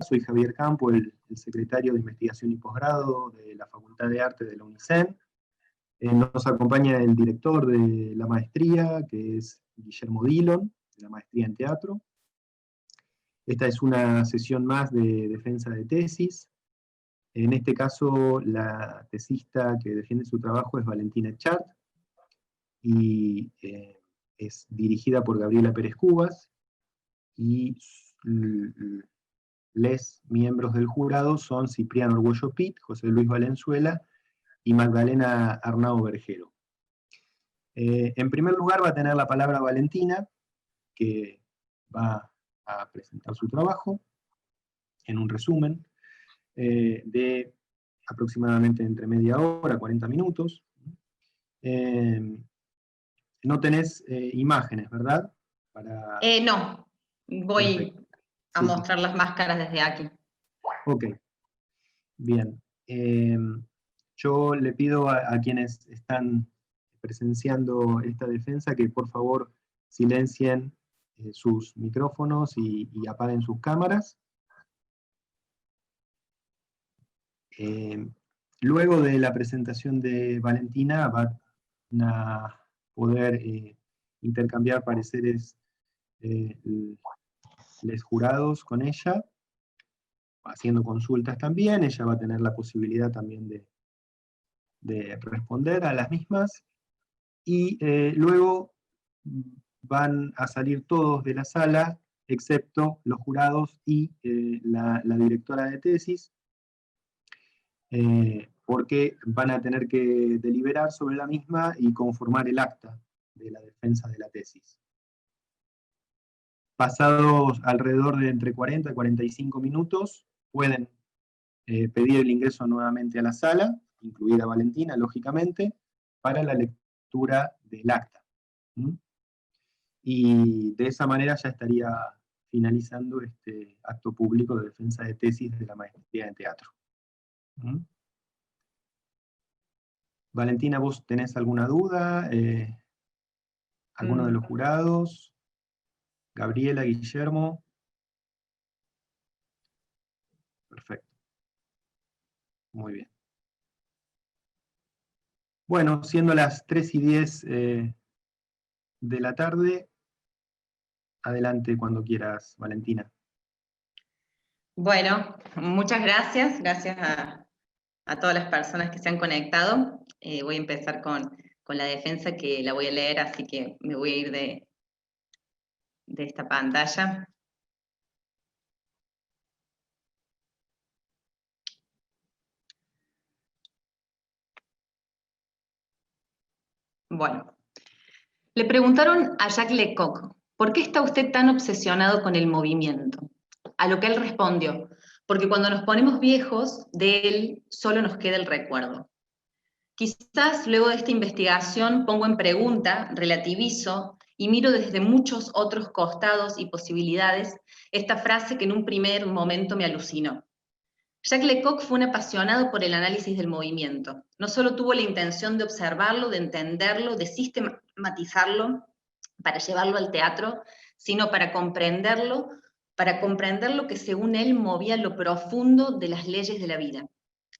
soy Javier Campo, el secretario de Investigación y Posgrado de la Facultad de Arte de la UNICEN. Nos acompaña el director de la maestría, que es Guillermo Dillon, de la maestría en teatro. Esta es una sesión más de defensa de tesis. En este caso, la tesista que defiende su trabajo es Valentina Echart, y es dirigida por Gabriela Pérez Cubas, y les miembros del jurado son Cipriano Arguello Pitt, José Luis Valenzuela y Magdalena Arnao Vergero. En primer lugar va a tener la palabra Valentina, que va a presentar su trabajo en un resumen de aproximadamente entre media hora, 40 minutos. No tenés imágenes, ¿verdad? No, voy Perfecto. a Sí, mostrar las máscaras desde aquí. Ok, bien. Yo le pido a quienes están presenciando esta defensa que por favor silencien sus micrófonos y apaguen sus cámaras. Luego de la presentación de Valentina van a poder intercambiar pareceres los jurados con ella, haciendo consultas también. Ella va a tener la posibilidad también de responder a las mismas, y luego van a salir todos de la sala, excepto los jurados y la directora de tesis, porque van a tener que deliberar sobre la misma y conformar el acta de la defensa de la tesis. Pasados alrededor de entre 40 y 45 minutos, pueden pedir el ingreso nuevamente a la sala, incluida Valentina, lógicamente, para la lectura del acta. Y de esa manera ya estaría finalizando este acto público de defensa de tesis de la maestría en teatro. Valentina, ¿vos tenés alguna duda? ¿Alguno de los jurados? Gabriela, Guillermo. Perfecto. Muy bien. Bueno, siendo las 3:10 de la tarde, adelante cuando quieras, Valentina. Bueno, muchas gracias. Gracias a todas las personas que se han conectado. Voy a empezar con la defensa, que la voy a leer, así que me voy a ir de esta pantalla. Bueno, le preguntaron a Jacques Lecoq, ¿por qué está usted tan obsesionado con el movimiento? A lo que él respondió, porque cuando nos ponemos viejos, de él solo nos queda el recuerdo. Quizás luego de esta investigación pongo en pregunta, relativizo y miro desde muchos otros costados y posibilidades esta frase que en un primer momento me alucinó. Jacques Lecoq fue un apasionado por el análisis del movimiento. No solo tuvo la intención de observarlo, de entenderlo, de sistematizarlo para llevarlo al teatro, sino para comprender lo que según él movía lo profundo de las leyes de la vida.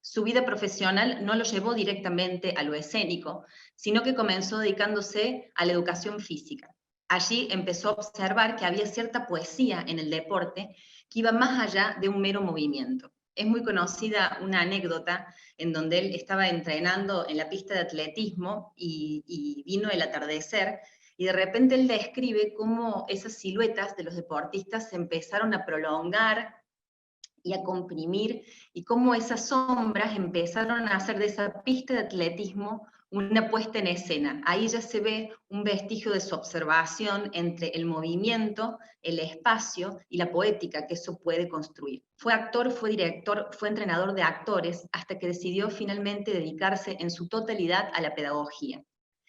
Su vida profesional no lo llevó directamente a lo escénico, sino que comenzó dedicándose a la educación física. Allí empezó a observar que había cierta poesía en el deporte que iba más allá de un mero movimiento. Es muy conocida una anécdota en donde él estaba entrenando en la pista de atletismo y vino el atardecer, y de repente él describe cómo esas siluetas de los deportistas se empezaron a prolongar y a comprimir, y cómo esas sombras empezaron a hacer de esa pista de atletismo una puesta en escena. Ahí ya se ve un vestigio de su observación entre el movimiento, el espacio y la poética que eso puede construir. Fue actor, fue director, fue entrenador de actores, hasta que decidió finalmente dedicarse en su totalidad a la pedagogía.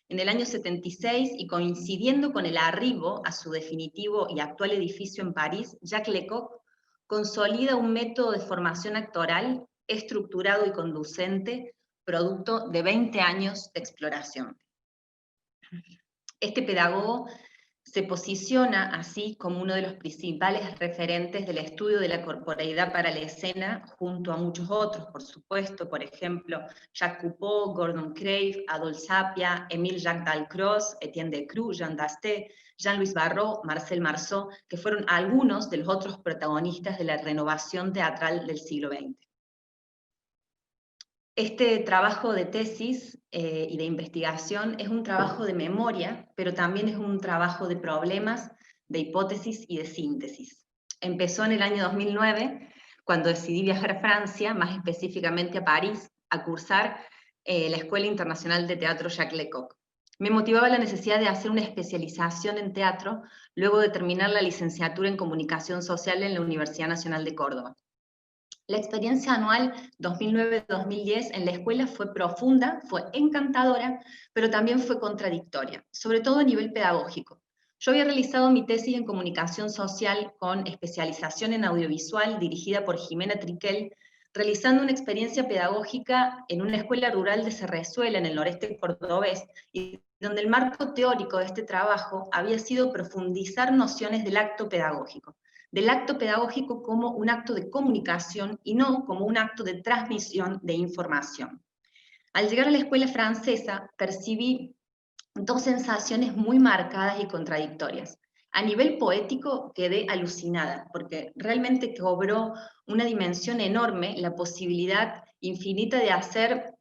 En el año 76, y coincidiendo con el arribo a su definitivo y actual edificio en París, Jacques Lecoq consolida un método de formación actoral estructurado y conducente, producto de 20 años de exploración. Este pedagogo se posiciona así como uno de los principales referentes del estudio de la corporeidad para la escena, junto a muchos otros, por supuesto, por ejemplo, Jacques Coupeau, Gordon Crave, Adolphe Sapia, Émile Jacques Dalcroze, Etienne Decroux, Jean Dasté, Jean-Louis Barrault, Marcel Marceau, que fueron algunos de los otros protagonistas de la renovación teatral del siglo XX. Este trabajo de tesis y de investigación es un trabajo de memoria, pero también es un trabajo de problemas, de hipótesis y de síntesis. Empezó en el año 2009, cuando decidí viajar a Francia, más específicamente a París, a cursar la Escuela Internacional de Teatro Jacques Lecoq. Me motivaba la necesidad de hacer una especialización en teatro, luego de terminar la licenciatura en Comunicación Social en la Universidad Nacional de Córdoba. La experiencia anual 2009-2010 en la escuela fue profunda, fue encantadora, pero también fue contradictoria, sobre todo a nivel pedagógico. Yo había realizado mi tesis en comunicación social con especialización en audiovisual dirigida por Jimena Triquel, realizando una experiencia pedagógica en una escuela rural de Cerrezuela, en el noreste cordobés, y donde el marco teórico de este trabajo había sido profundizar nociones del acto pedagógico como un acto de comunicación y no como un acto de transmisión de información. Al llegar a la escuela francesa, percibí dos sensaciones muy marcadas y contradictorias. A nivel poético quedé alucinada, porque realmente cobró una dimensión enorme la posibilidad infinita de hacer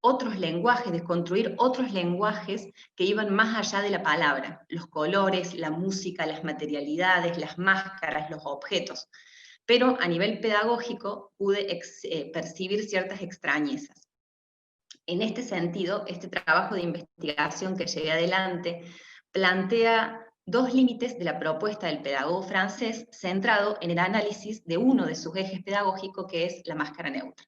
otros lenguajes, de construir otros lenguajes que iban más allá de la palabra, los colores, la música, las materialidades, las máscaras, los objetos. Pero a nivel pedagógico pude percibir ciertas extrañezas. En este sentido, este trabajo de investigación que llevé adelante plantea dos límites de la propuesta del pedagogo francés centrado en el análisis de uno de sus ejes pedagógicos, que es la máscara neutra.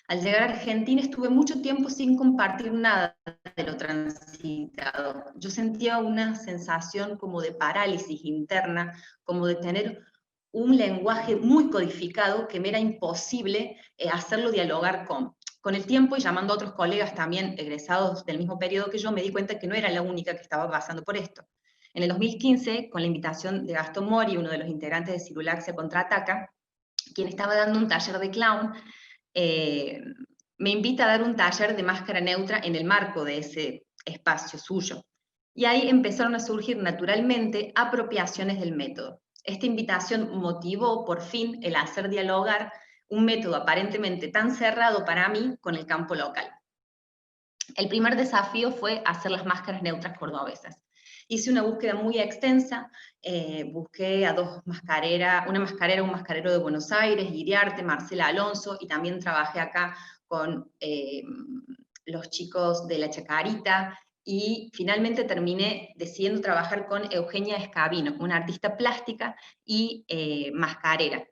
Al llegar a Argentina estuve mucho tiempo sin compartir nada de lo transitado. Yo sentía una sensación como de parálisis interna, como de tener un lenguaje muy codificado que me era imposible hacerlo dialogar con el tiempo, y llamando a otros colegas también egresados del mismo periodo que yo, me di cuenta que no era la única que estaba pasando por esto. En el 2015, con la invitación de Gastón Mori, uno de los integrantes de Cirulaxia Contraataca, quien estaba dando un taller de clown, me invita a dar un taller de máscara neutra en el marco de ese espacio suyo. Y ahí empezaron a surgir naturalmente apropiaciones del método. Esta invitación motivó por fin el hacer dialogar un método aparentemente tan cerrado para mí con el campo local. El primer desafío fue hacer las máscaras neutras cordobesas. Hice una búsqueda muy extensa, busqué a dos mascareras, un mascarero de Buenos Aires, Iriarte, Marcela Alonso, y también trabajé acá con los chicos de La Chacarita, y finalmente terminé decidiendo trabajar con Eugenia Escabino, una artista plástica y mascarera.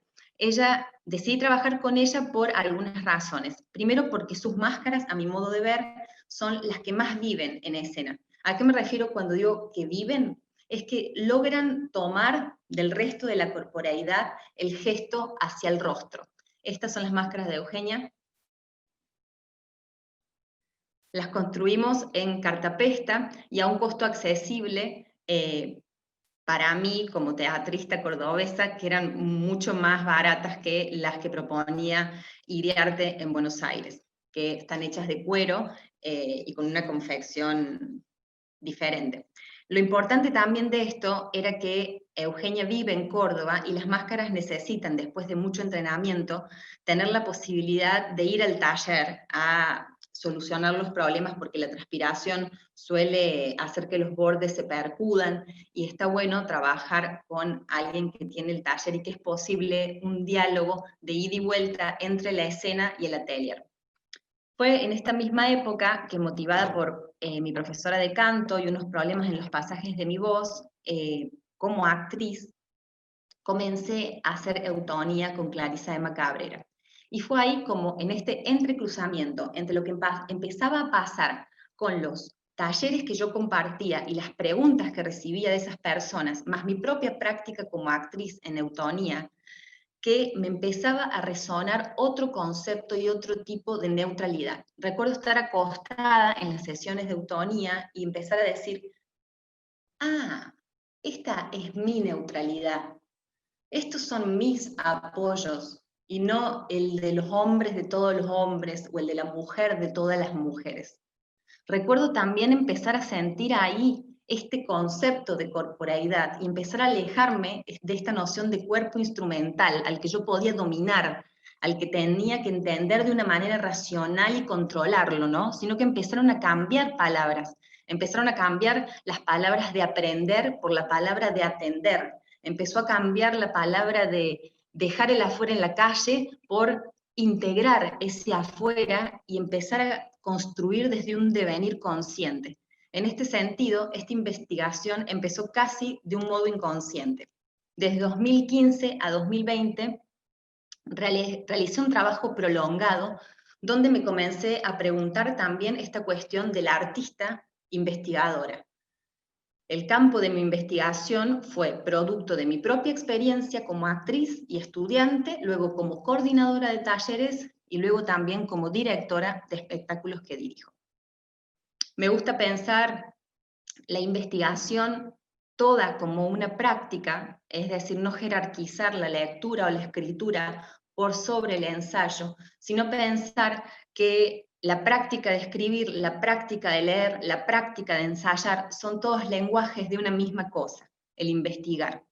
Decidí trabajar con ella por algunas razones. Primero, porque sus máscaras, a mi modo de ver, son las que más viven en escena. ¿A qué me refiero cuando digo que viven? Es que logran tomar del resto de la corporeidad el gesto hacia el rostro. Estas son las máscaras de Eugenia. Las construimos en cartapesta y a un costo accesible para mí, como teatrista cordobesa, que eran mucho más baratas que las que proponía Iriarte en Buenos Aires, que están hechas de cuero y con una confección diferente. Lo importante también de esto era que Eugenia vive en Córdoba y las máscaras necesitan, después de mucho entrenamiento, tener la posibilidad de ir al taller a solucionar los problemas, porque la transpiración suele hacer que los bordes se percudan, y está bueno trabajar con alguien que tiene el taller y que es posible un diálogo de ida y vuelta entre la escena y el atelier. Fue en esta misma época que, motivada por mi profesora de canto y unos problemas en los pasajes de mi voz, como actriz, comencé a hacer eutonía con Clarisa de Macabrera. Y fue ahí como en este entrecruzamiento entre lo que empezaba a pasar con los talleres que yo compartía y las preguntas que recibía de esas personas, más mi propia práctica como actriz en eutonía, que me empezaba a resonar otro concepto y otro tipo de neutralidad. Recuerdo estar acostada en las sesiones de eutonía y empezar a decir, ah, esta es mi neutralidad, estos son mis apoyos, y no el de los hombres de todos los hombres, o el de la mujer de todas las mujeres. Recuerdo también empezar a sentir ahí este concepto de corporeidad y empezar a alejarme de esta noción de cuerpo instrumental al que yo podía dominar, al que tenía que entender de una manera racional y controlarlo, ¿no? Sino que empezaron a cambiar palabras, empezaron a cambiar las palabras de aprender por la palabra de atender, empezó a cambiar la palabra de dejar el afuera en la calle por integrar ese afuera y empezar a construir desde un devenir consciente. En este sentido, esta investigación empezó casi de un modo inconsciente. Desde 2015 a 2020 realicé un trabajo prolongado donde me comencé a preguntar también esta cuestión de la artista investigadora. El campo de mi investigación fue producto de mi propia experiencia como actriz y estudiante, luego como coordinadora de talleres y luego también como directora de espectáculos que dirijo. Me gusta pensar la investigación toda como una práctica, es decir, no jerarquizar la lectura o la escritura por sobre el ensayo, sino pensar que la práctica de escribir, la práctica de leer, la práctica de ensayar, son todos lenguajes de una misma cosa, el investigar.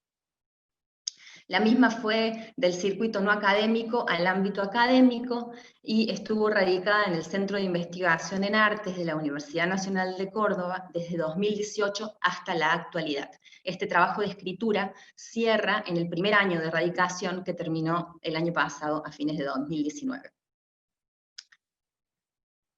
La misma fue del circuito no académico al ámbito académico y estuvo radicada en el Centro de Investigación en Artes de la Universidad Nacional de Córdoba desde 2018 hasta la actualidad. Este trabajo de escritura cierra en el primer año de radicación que terminó el año pasado a fines de 2019.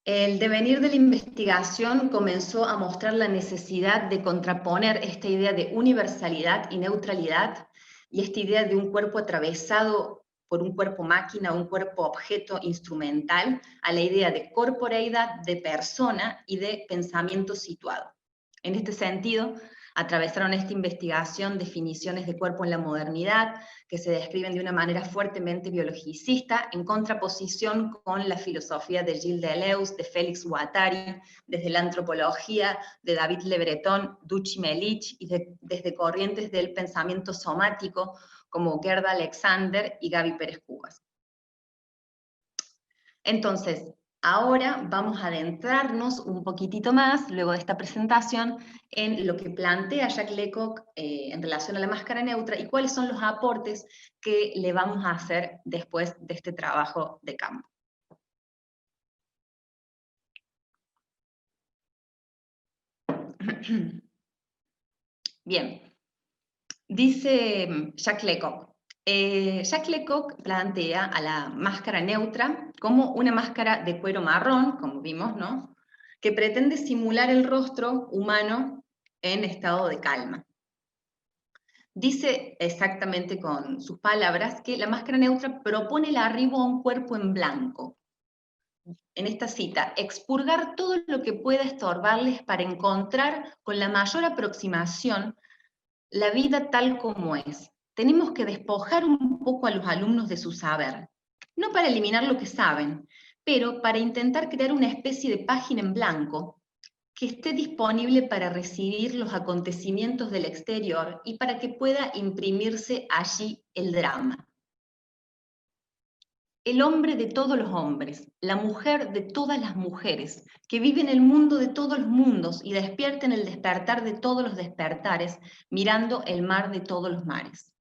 El devenir de la investigación comenzó a mostrar la necesidad de contraponer esta idea de universalidad y neutralidad y esta idea de un cuerpo atravesado por un cuerpo máquina, un cuerpo objeto instrumental, a la idea de corporeidad, de persona y de pensamiento situado. En este sentido, atravesaron esta investigación definiciones de cuerpo en la modernidad, que se describen de una manera fuertemente biologicista, en contraposición con la filosofía de Gilles Deleuze, de Félix Guattari, desde la antropología de David Le Breton, Duchy Melich, y desde corrientes del pensamiento somático, como Gerda Alexander y Gaby Pérez Cubas. Entonces, ahora vamos a adentrarnos un poquitito más, luego de esta presentación, en lo que plantea Jacques Lecoq en relación a la máscara neutra y cuáles son los aportes que le vamos a hacer después de este trabajo de campo. Bien, dice Jacques Lecoq. Jacques Lecoq plantea a la máscara neutra como una máscara de cuero marrón, como vimos, ¿no?, que pretende simular el rostro humano en estado de calma. Dice exactamente con sus palabras que la máscara neutra propone el arribo a un cuerpo en blanco. En esta cita, expurgar todo lo que pueda estorbarles para encontrar con la mayor aproximación la vida tal como es. Tenemos que despojar un poco a los alumnos de su saber, no para eliminar lo que saben, pero para intentar crear una especie de página en blanco que esté disponible para recibir los acontecimientos del exterior y para que pueda imprimirse allí el drama. El hombre de todos los hombres, la mujer de todas las mujeres, que vive en el mundo de todos los mundos y despierta en el despertar de todos los despertares, mirando el mar de todos los mares.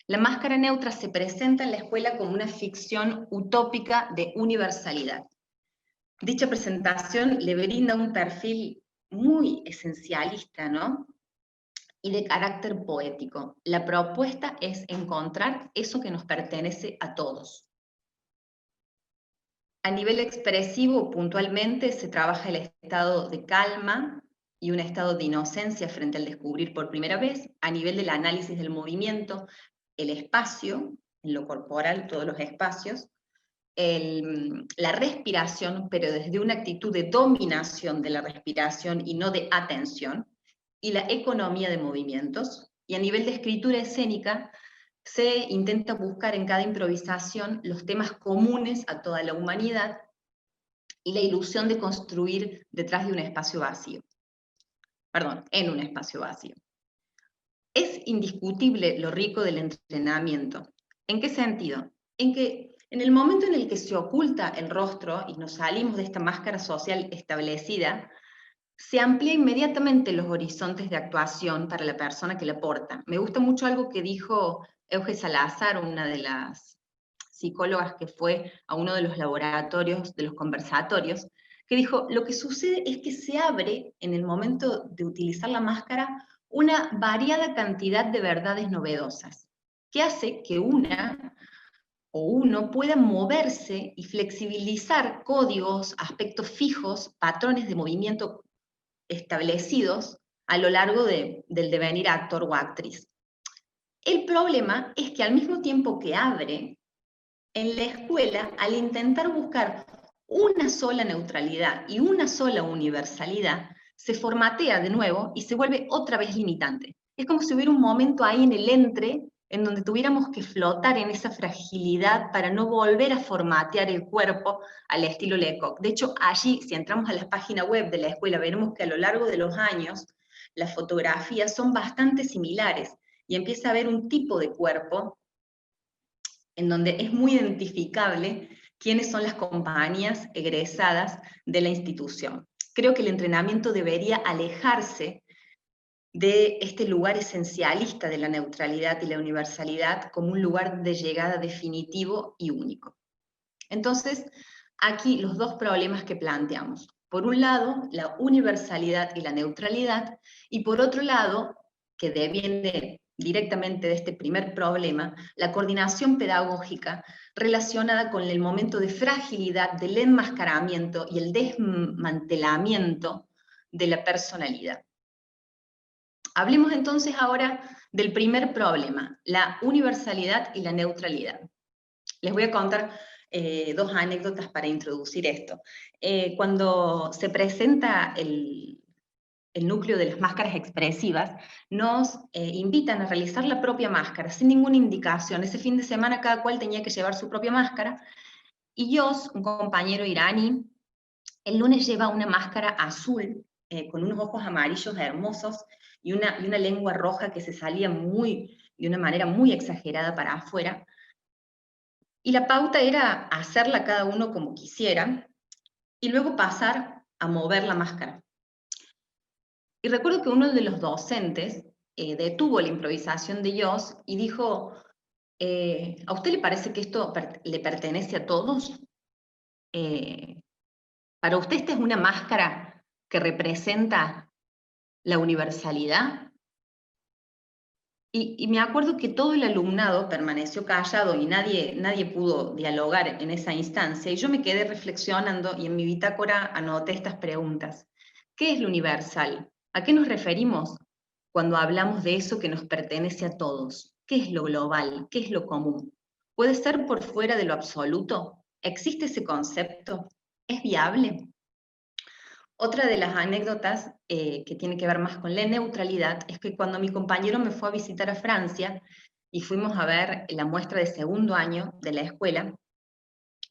La máscara neutra se presenta en la escuela como una ficción utópica de universalidad. Dicha presentación le brinda un perfil muy esencialista, ¿no?, y de carácter poético. La propuesta es encontrar eso que nos pertenece a todos. A nivel expresivo, puntualmente, se trabaja el estado de calma y un estado de inocencia frente al descubrir por primera vez. A nivel del análisis del movimiento, el espacio, en lo corporal, todos los espacios, la respiración, pero desde una actitud de dominación de la respiración y no de atención, y la economía de movimientos. Y a nivel de escritura escénica, se intenta buscar en cada improvisación los temas comunes a toda la humanidad y la ilusión de construir detrás de un espacio vacío. en un espacio vacío. Es indiscutible lo rico del entrenamiento. ¿En qué sentido? En que en el momento en el que se oculta el rostro y nos salimos de esta máscara social establecida, se amplía inmediatamente los horizontes de actuación para la persona que la porta. Me gusta mucho algo que dijo Euge Salazar, una de las psicólogas que fue a uno de los laboratorios, de los conversatorios, que dijo, lo que sucede es que se abre, en el momento de utilizar la máscara, una variada cantidad de verdades novedosas, que hace que una o uno pueda moverse y flexibilizar códigos, aspectos fijos, patrones de movimiento establecidos a lo largo del devenir actor o actriz. El problema es que al mismo tiempo que abre, en la escuela, al intentar buscar una sola neutralidad y una sola universalidad, se formatea de nuevo y se vuelve otra vez limitante. Es como si hubiera un momento ahí en el entre en donde tuviéramos que flotar en esa fragilidad para no volver a formatear el cuerpo al estilo Lecoq. De hecho, allí, si entramos a la página web de la escuela, veremos que a lo largo de los años las fotografías son bastante similares y empieza a haber un tipo de cuerpo en donde es muy identificable quiénes son las compañías egresadas de la institución. Creo que el entrenamiento debería alejarse de este lugar esencialista de la neutralidad y la universalidad como un lugar de llegada definitivo y único. Entonces, aquí los dos problemas que planteamos. Por un lado, la universalidad y la neutralidad, y por otro lado, que deviene directamente de este primer problema, la coordinación pedagógica relacionada con el momento de fragilidad, del enmascaramiento y el desmantelamiento de la personalidad. Hablemos entonces ahora del primer problema, la universalidad y la neutralidad. Les voy a contar dos anécdotas para introducir esto. Cuando se presenta el núcleo de las máscaras expresivas, nos invitan a realizar la propia máscara, sin ninguna indicación. Ese fin de semana cada cual tenía que llevar su propia máscara, y Jos, un compañero iraní, el lunes lleva una máscara azul, con unos ojos amarillos hermosos, y una lengua roja que se salía de una manera muy exagerada para afuera. Y la pauta era hacerla cada uno como quisiera, y luego pasar a mover la máscara. Y recuerdo que uno de los docentes detuvo la improvisación de Jos y dijo, ¿a usted le parece que esto le pertenece a todos? ¿Para usted esta es una máscara que representa la universalidad? Y me acuerdo que todo el alumnado permaneció callado y nadie pudo dialogar en esa instancia, y yo me quedé reflexionando y en mi bitácora anoté estas preguntas. ¿Qué es lo universal? ¿A qué nos referimos cuando hablamos de eso que nos pertenece a todos? ¿Qué es lo global? ¿Qué es lo común? ¿Puede ser por fuera de lo absoluto? ¿Existe ese concepto? ¿Es viable? Otra de las anécdotas que tiene que ver más con la neutralidad es que cuando mi compañero me fue a visitar a Francia y fuimos a ver la muestra de segundo año de la escuela,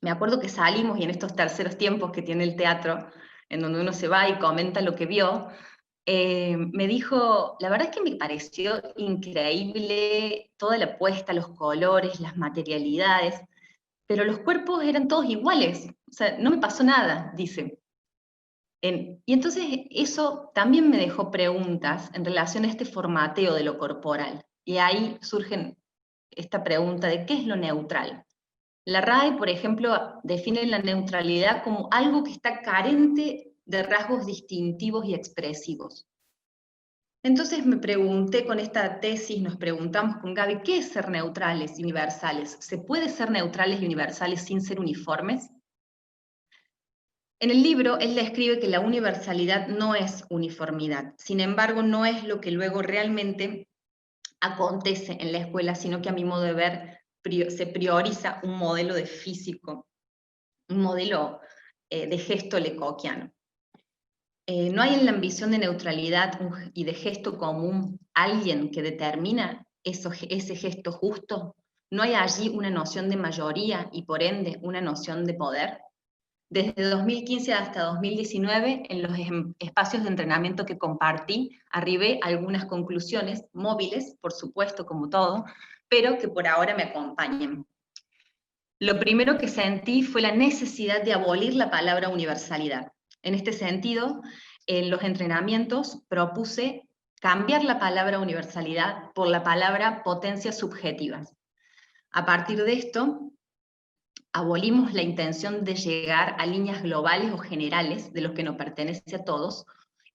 me acuerdo que salimos, y en estos terceros tiempos que tiene el teatro, en donde uno se va y comenta lo que vio, me dijo, la verdad es que me pareció increíble toda la puesta, los colores, las materialidades, pero los cuerpos eran todos iguales, o sea, no me pasó nada, dice. Y entonces eso también me dejó preguntas en relación a este formateo de lo corporal. Y ahí surge esta pregunta de ¿qué es lo neutral? La RAE, por ejemplo, define la neutralidad como algo que está carente de rasgos distintivos y expresivos. Entonces me pregunté con esta tesis, nos preguntamos con Gaby, ¿qué es ser neutrales y universales? ¿Se puede ser neutrales y universales sin ser uniformes? En el libro, él le escribe que la universalidad no es uniformidad, sin embargo, no es lo que luego realmente acontece en la escuela, sino que a mi modo de ver se prioriza un modelo de físico, un modelo de gesto lecoquiano. ¿No hay en la ambición de neutralidad y de gesto común alguien que determina ese gesto justo? ¿No hay allí una noción de mayoría y por ende una noción de poder? Desde 2015 hasta 2019, en los espacios de entrenamiento que compartí, arribé a algunas conclusiones móviles, por supuesto, como todo, pero que por ahora me acompañan. Lo primero que sentí fue la necesidad de abolir la palabra universalidad. En este sentido, en los entrenamientos propuse cambiar la palabra universalidad por la palabra potencias subjetivas. A partir de esto, abolimos la intención de llegar a líneas globales o generales de los que nos pertenece a todos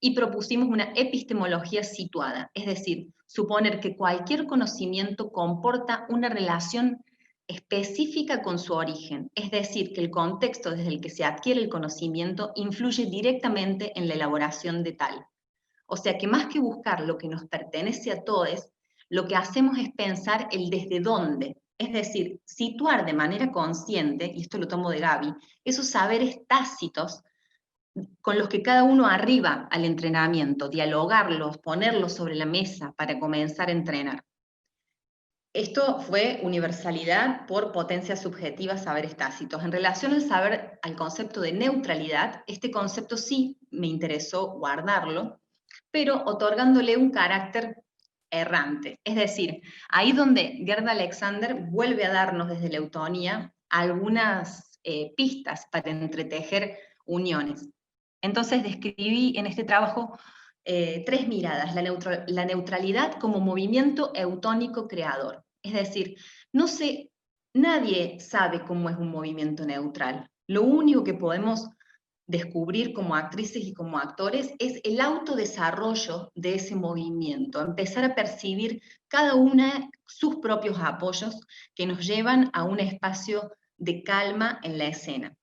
y propusimos una epistemología situada, es decir, suponer que cualquier conocimiento comporta una relación específica con su origen, es decir, que el contexto desde el que se adquiere el conocimiento influye directamente en la elaboración de tal. O sea que más que buscar lo que nos pertenece a todos, lo que hacemos es pensar el desde dónde, es decir, situar de manera consciente, y esto lo tomo de Gaby, esos saberes tácitos con los que cada uno arriba al entrenamiento, dialogarlos, ponerlos sobre la mesa para comenzar a entrenar. Esto fue universalidad por potencia subjetiva, saberes tácitos. En relación al saber, al concepto de neutralidad, este concepto sí me interesó guardarlo, pero otorgándole un carácter errante. Es decir, ahí donde Gerda Alexander vuelve a darnos desde la eutonía algunas pistas para entretejer uniones. Entonces describí en este trabajo tres miradas: la neutralidad como movimiento eutónico creador. Es decir, nadie sabe cómo es un movimiento neutral. Lo único que podemos descubrir como actrices y como actores es el autodesarrollo de ese movimiento, empezar a percibir cada una sus propios apoyos que nos llevan a un espacio de calma en la escena.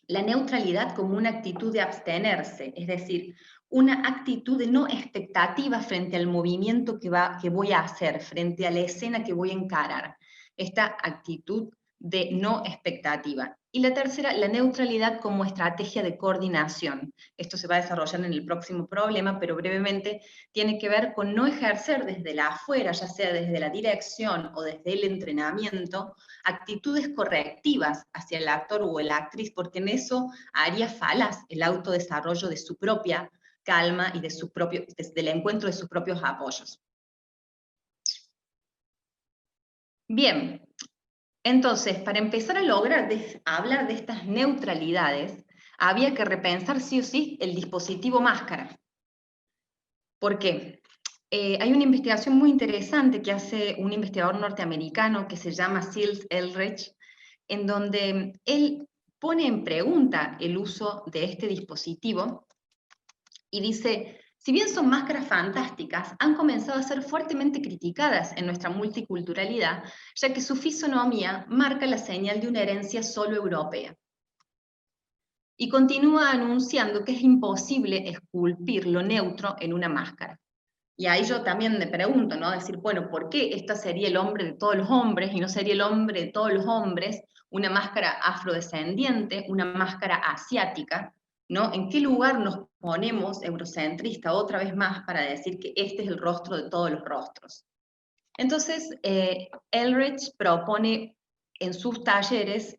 La neutralidad como una actitud de abstenerse, es decir, una actitud de no expectativa frente al movimiento que voy a hacer, frente a la escena que voy a encarar. Esta actitud de no expectativa. Y la tercera, la neutralidad como estrategia de coordinación. Esto se va a desarrollar en el próximo problema, pero brevemente tiene que ver con no ejercer desde la afuera, ya sea desde la dirección o desde el entrenamiento, actitudes correctivas hacia el actor o la actriz, porque en eso haría falaz el autodesarrollo de su propia calma y del encuentro de sus propios apoyos. Bien, entonces, para empezar a lograr hablar de estas neutralidades, había que repensar sí o sí el dispositivo máscara. ¿Por qué? Hay una investigación muy interesante que hace un investigador norteamericano que se llama Seals Eldredge, en donde él pone en pregunta el uso de este dispositivo y dice: si bien son máscaras fantásticas, han comenzado a ser fuertemente criticadas en nuestra multiculturalidad, ya que su fisonomía marca la señal de una herencia solo europea. Y continúa anunciando que es imposible esculpir lo neutro en una máscara. Y ahí yo también me pregunto, ¿no? Decir, bueno, ¿por qué esta sería el hombre de todos los hombres y no sería el hombre de todos los hombres una máscara afrodescendiente, una máscara asiática? ¿No? ¿En qué lugar nos ponemos eurocentrista otra vez más para decir que este es el rostro de todos los rostros? Entonces, Eldredge propone en sus talleres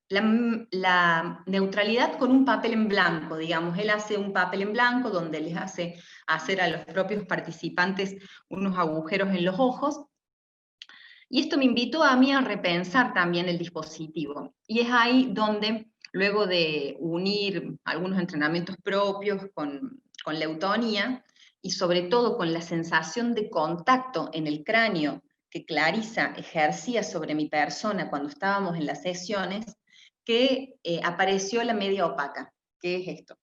la neutralidad con un papel en blanco, digamos. Él hace un papel en blanco donde les hace hacer a los propios participantes unos agujeros en los ojos, y esto me invitó a mí a repensar también el dispositivo, y es ahí donde, luego de unir algunos entrenamientos propios con la eutonía, y sobre todo con la sensación de contacto en el cráneo que Clarisa ejercía sobre mi persona cuando estábamos en las sesiones, que apareció la media opaca. ¿Qué es esto?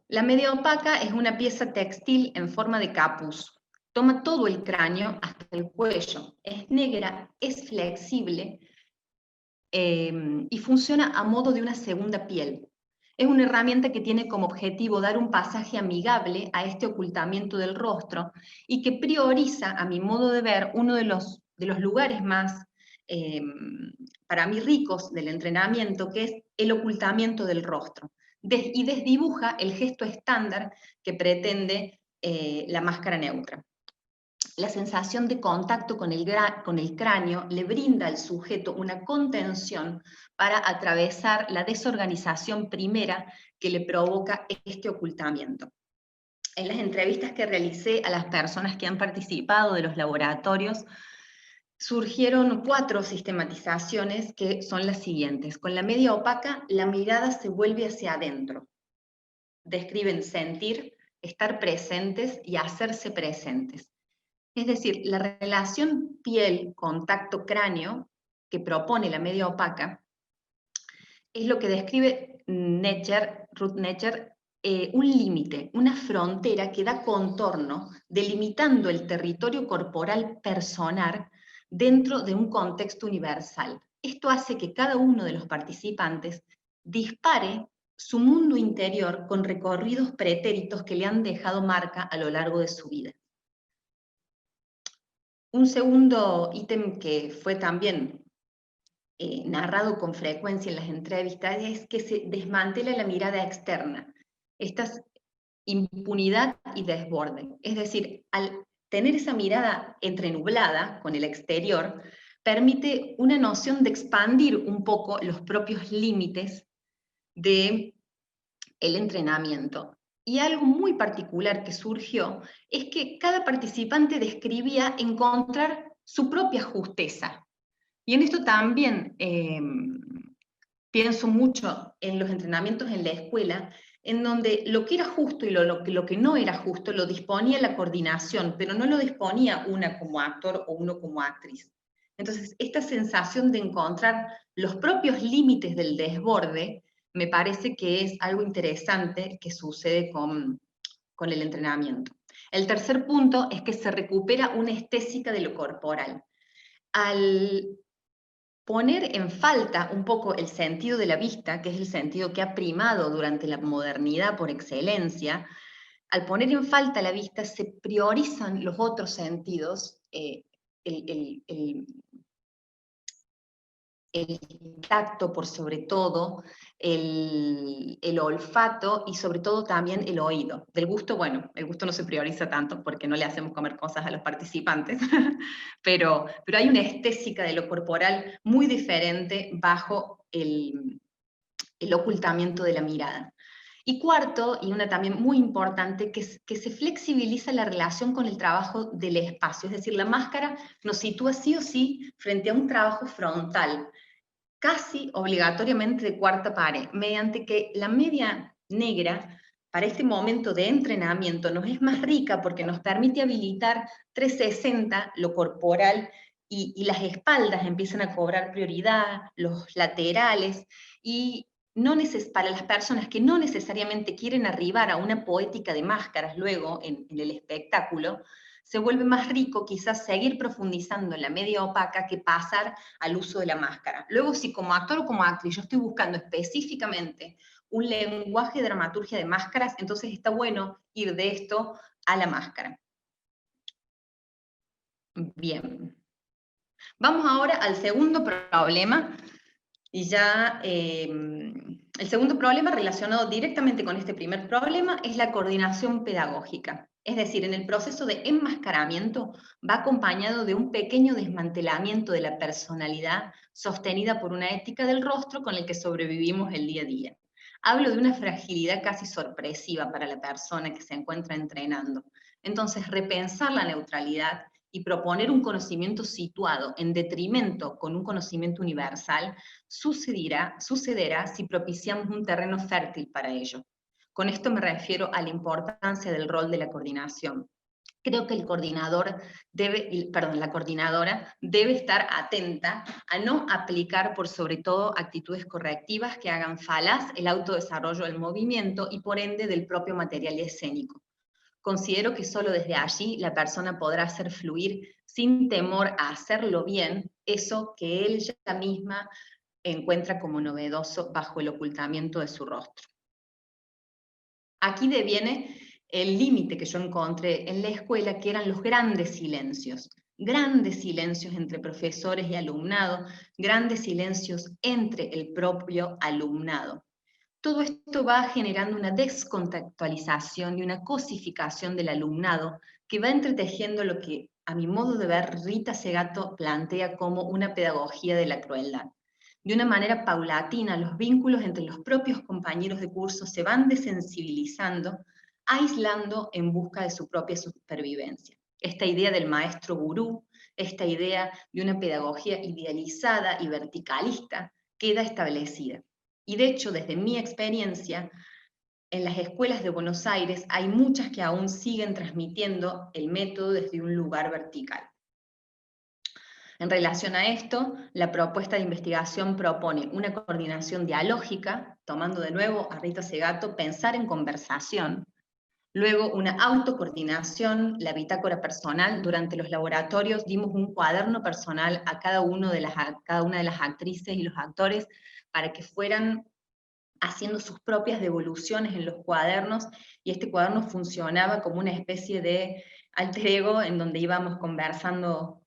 La media opaca es una pieza textil en forma de capuz. Toma todo el cráneo hasta el cuello. Es negra, es flexible y funciona a modo de una segunda piel. Es una herramienta que tiene como objetivo dar un pasaje amigable a este ocultamiento del rostro y que prioriza, a mi modo de ver, uno de los lugares más, para mí, ricos del entrenamiento, que es el ocultamiento del rostro. Y desdibuja el gesto estándar que pretende la máscara neutra. la sensación de contacto con el cráneo le brinda al sujeto una contención para atravesar la desorganización primera que le provoca este ocultamiento. En las entrevistas que realicé a las personas que han participado de los laboratorios, surgieron 4 sistematizaciones que son las siguientes. Con la media opaca, la mirada se vuelve hacia adentro. Describen sentir, estar presentes y hacerse presentes. Es decir, la relación piel-contacto-cráneo que propone la media opaca es lo que describe Ruth Netcher, un límite, una frontera que da contorno, delimitando el territorio corporal personal dentro de un contexto universal. Esto hace que cada uno de los participantes dispare su mundo interior con recorridos pretéritos que le han dejado marca a lo largo de su vida. Un segundo ítem que fue también narrado con frecuencia en las entrevistas es que se desmantela la mirada externa. Esta es impunidad y desborde. Es decir, al tener esa mirada entrenublada con el exterior, permite una noción de expandir un poco los propios límites del entrenamiento. Y algo muy particular que surgió es que cada participante describía encontrar su propia justeza. Y en esto también pienso mucho en los entrenamientos en la escuela, en donde lo que era justo y lo que no era justo lo disponía la coordinación, pero no lo disponía una como actor o uno como actriz. Entonces, esta sensación de encontrar los propios límites del desborde me parece que es algo interesante que sucede con el entrenamiento. El tercer punto es que se recupera una estética de lo corporal. Al poner en falta un poco el sentido de la vista, que es el sentido que ha primado durante la modernidad por excelencia, al poner en falta la vista se priorizan los otros sentidos, el tacto por sobre todo, el olfato y sobre todo también el oído. Del gusto, bueno, el gusto no se prioriza tanto porque no le hacemos comer cosas a los participantes, pero hay una estética de lo corporal muy diferente bajo el ocultamiento de la mirada. Y cuarto, y una también muy importante, que se flexibiliza la relación con el trabajo del espacio, es decir, la máscara nos sitúa sí o sí frente a un trabajo frontal, casi obligatoriamente de cuarta pared, mediante que la media negra para este momento de entrenamiento nos es más rica porque nos permite habilitar 360 lo corporal y las espaldas empiezan a cobrar prioridad, los laterales, y no para las personas que no necesariamente quieren arribar a una poética de máscaras luego en el espectáculo, se vuelve más rico quizás seguir profundizando en la media opaca que pasar al uso de la máscara. Luego, si como actor o como actriz yo estoy buscando específicamente un lenguaje de dramaturgia de máscaras, entonces está bueno ir de esto a la máscara. Bien. Vamos ahora al segundo problema, y ya el segundo problema relacionado directamente con este primer problema es la coordinación pedagógica. Es decir, en el proceso de enmascaramiento va acompañado de un pequeño desmantelamiento de la personalidad sostenida por una ética del rostro con el que sobrevivimos el día a día. Hablo de una fragilidad casi sorpresiva para la persona que se encuentra entrenando. Entonces, repensar la neutralidad y proponer un conocimiento situado en detrimento con un conocimiento universal sucederá si propiciamos un terreno fértil para ello. Con esto me refiero a la importancia del rol de la coordinación. Creo que la coordinadora debe estar atenta a no aplicar por sobre todo actitudes correctivas que hagan falaz el autodesarrollo del movimiento y por ende del propio material escénico. Considero que solo desde allí la persona podrá hacer fluir sin temor a hacerlo bien eso que ella misma encuentra como novedoso bajo el ocultamiento de su rostro. Aquí deviene el límite que yo encontré en la escuela, que eran los grandes silencios entre profesores y alumnado, grandes silencios entre el propio alumnado. Todo esto va generando una descontextualización y una cosificación del alumnado que va entretejiendo lo que a mi modo de ver, Rita Segato plantea como una pedagogía de la crueldad. De una manera paulatina, los vínculos entre los propios compañeros de curso se van desensibilizando, aislando en busca de su propia supervivencia. Esta idea del maestro gurú, esta idea de una pedagogía idealizada y verticalista, queda establecida. Y de hecho, desde mi experiencia, en las escuelas de Buenos Aires hay muchas que aún siguen transmitiendo el método desde un lugar vertical. En relación a esto, la propuesta de investigación propone una coordinación dialógica, tomando de nuevo a Rita Segato, pensar en conversación, luego una autocoordinación, la bitácora personal. Durante los laboratorios dimos un cuaderno personal a cada una de las actrices y los actores para que fueran haciendo sus propias devoluciones en los cuadernos, y este cuaderno funcionaba como una especie de alter ego en donde íbamos conversando,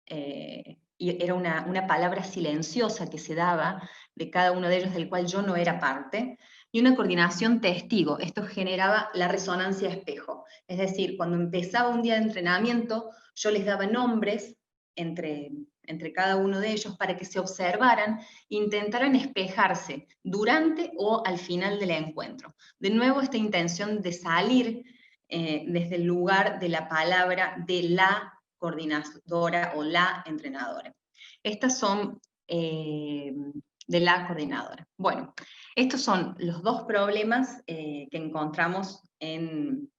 y era una palabra silenciosa que se daba de cada uno de ellos, del cual yo no era parte, y una coordinación testigo. Esto generaba la resonancia espejo. Es decir, cuando empezaba un día de entrenamiento, yo les daba nombres entre cada uno de ellos para que se observaran e intentaran espejarse durante o al final del encuentro. De nuevo, esta intención de salir desde el lugar de la palabra de la coordinadora o la entrenadora. Estas son de la coordinadora. Bueno, estos son los dos problemas que encontramos en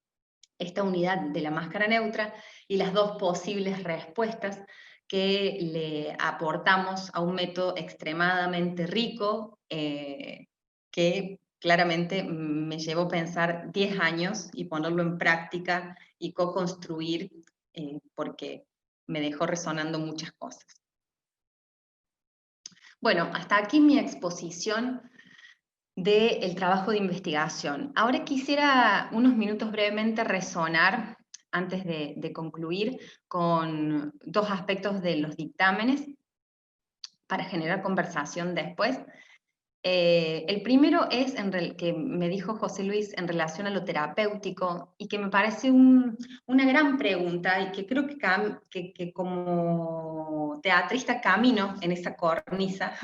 esta unidad de la máscara neutra y las dos posibles respuestas que le aportamos a un método extremadamente rico, que claramente me llevó a pensar 10 años y ponerlo en práctica y co-construir, porque me dejó resonando muchas cosas. Bueno, hasta aquí mi exposición del trabajo de investigación. Ahora quisiera unos minutos brevemente resonar, antes de concluir, con dos aspectos de los dictámenes para generar conversación después. El primero es que me dijo José Luis en relación a lo terapéutico, y que me parece una gran pregunta, y que creo que como teatrista camino en esa cornisa,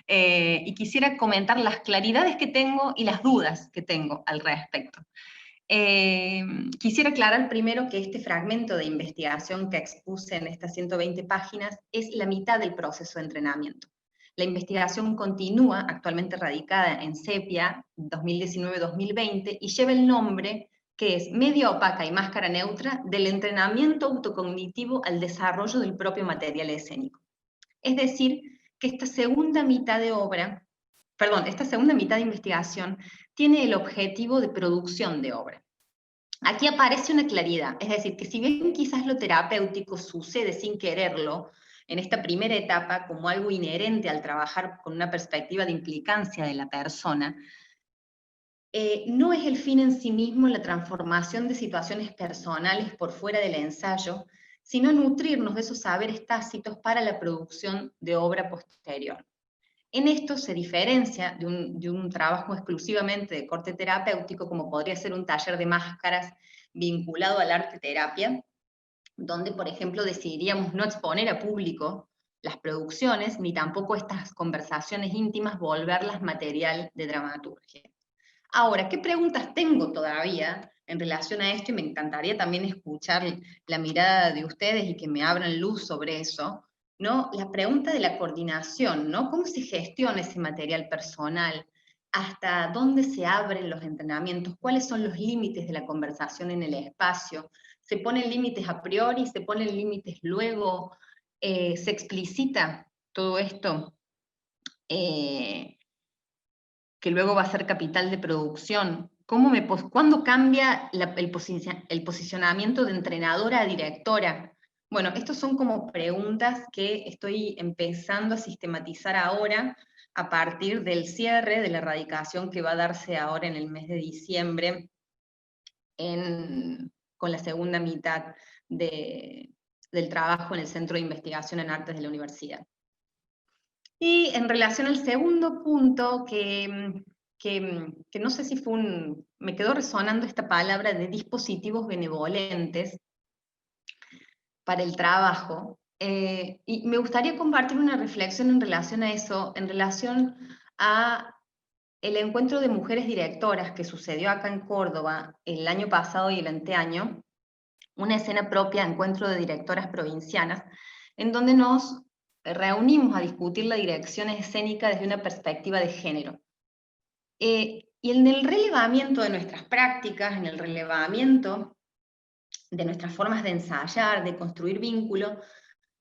y quisiera comentar las claridades que tengo y las dudas que tengo al respecto. Quisiera aclarar primero que este fragmento de investigación que expuse en estas 120 páginas es la mitad del proceso de entrenamiento. La investigación continúa, actualmente radicada en Sepia 2019-2020, y lleva el nombre, que es Media opaca y máscara neutra, del entrenamiento autocognitivo al desarrollo del propio material escénico. Es decir, que esta segunda mitad de investigación tiene el objetivo de producción de obra. Aquí aparece una claridad, es decir, que si bien quizás lo terapéutico sucede sin quererlo, en esta primera etapa, como algo inherente al trabajar con una perspectiva de implicancia de la persona, no es el fin en sí mismo la transformación de situaciones personales por fuera del ensayo, sino nutrirnos de esos saberes tácitos para la producción de obra posterior. En esto se diferencia de un trabajo exclusivamente de corte terapéutico, como podría ser un taller de máscaras vinculado al arte terapia, donde, por ejemplo, decidiríamos no exponer a público las producciones, ni tampoco estas conversaciones íntimas volverlas material de dramaturgia. Ahora, ¿qué preguntas tengo todavía en relación a esto? Y me encantaría también escuchar la mirada de ustedes y que me abran luz sobre eso, ¿no? La pregunta de la coordinación, ¿no? ¿Cómo se gestiona ese material personal? ¿Hasta dónde se abren los entrenamientos? ¿Cuáles son los límites de la conversación en el espacio? ¿Se ponen límites a priori? ¿Se ponen límites luego? ¿Se explicita todo esto? Que luego va a ser capital de producción. ¿Cuándo cambia el posicionamiento de entrenadora a directora? Bueno, estas son como preguntas que estoy empezando a sistematizar ahora a partir del cierre de la erradicación que va a darse ahora en el mes de diciembre con la segunda mitad del trabajo en el Centro de Investigación en Artes de la Universidad. Y en relación al segundo punto, que no sé si me quedó resonando esta palabra de dispositivos benevolentes, para el trabajo. Y me gustaría compartir una reflexión en relación a eso, en relación a el encuentro de mujeres directoras que sucedió acá en Córdoba el año pasado y el anteaño, una escena propia, encuentro de directoras provincianas, en donde nos reunimos a discutir la dirección escénica desde una perspectiva de género. Y en el relevamiento de nuestras prácticas, en el relevamiento de nuestras formas de ensayar, de construir vínculo,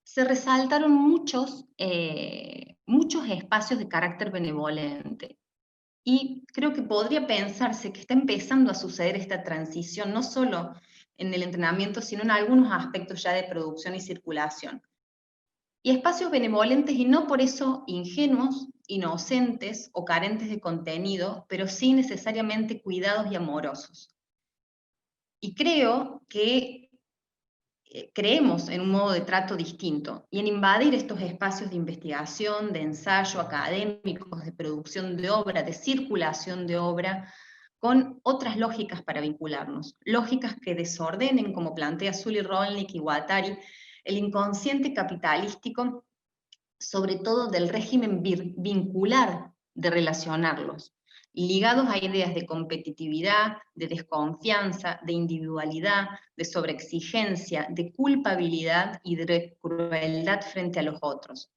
se resaltaron muchos espacios de carácter benevolente. Y creo que podría pensarse que está empezando a suceder esta transición, no solo en el entrenamiento, sino en algunos aspectos ya de producción y circulación. Y espacios benevolentes, y no por eso ingenuos, inocentes o carentes de contenido, pero sí necesariamente cuidados y amorosos. Y creo que creemos en un modo de trato distinto y en invadir estos espacios de investigación, de ensayo, académicos, de producción de obra, de circulación de obra, con otras lógicas para vincularnos, lógicas que desordenen, como plantea Sully Rolnick y Guattari, el inconsciente capitalístico, sobre todo del régimen vincular de relacionarlos, ligados a ideas de competitividad, de desconfianza, de individualidad, de sobreexigencia, de culpabilidad y de crueldad frente a los otros.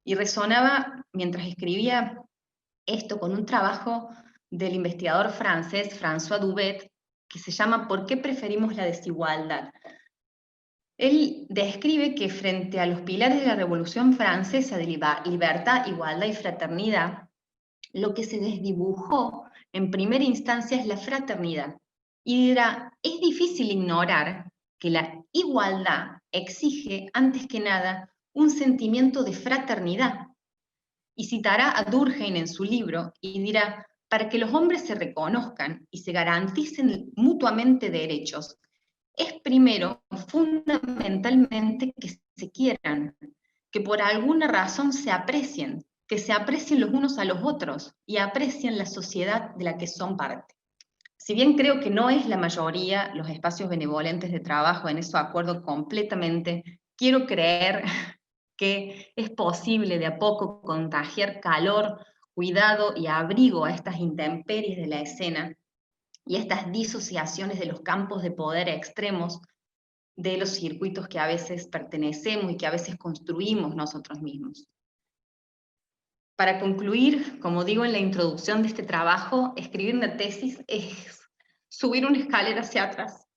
Y resonaba, mientras escribía esto, con un trabajo del investigador francés François Dubet, que se llama ¿Por qué preferimos la desigualdad? Él describe que frente a los pilares de la Revolución Francesa de libertad, igualdad y fraternidad, lo que se desdibujó en primera instancia es la fraternidad. Y dirá, es difícil ignorar que la igualdad exige, antes que nada, un sentimiento de fraternidad. Y citará a Durkheim en su libro y dirá, para que los hombres se reconozcan y se garanticen mutuamente derechos, es primero, fundamentalmente, que se quieran, que por alguna razón se aprecien, que se aprecien los unos a los otros y aprecien la sociedad de la que son parte. Si bien creo que no es la mayoría los espacios benevolentes de trabajo, en eso acuerdo completamente, quiero creer que es posible de a poco contagiar calor, cuidado y abrigo a estas intemperies de la escena y estas disociaciones de los campos de poder extremos de los circuitos que a veces pertenecemos y que a veces construimos nosotros mismos. Para concluir, como digo en la introducción de este trabajo, escribir una tesis es subir una escalera hacia atrás.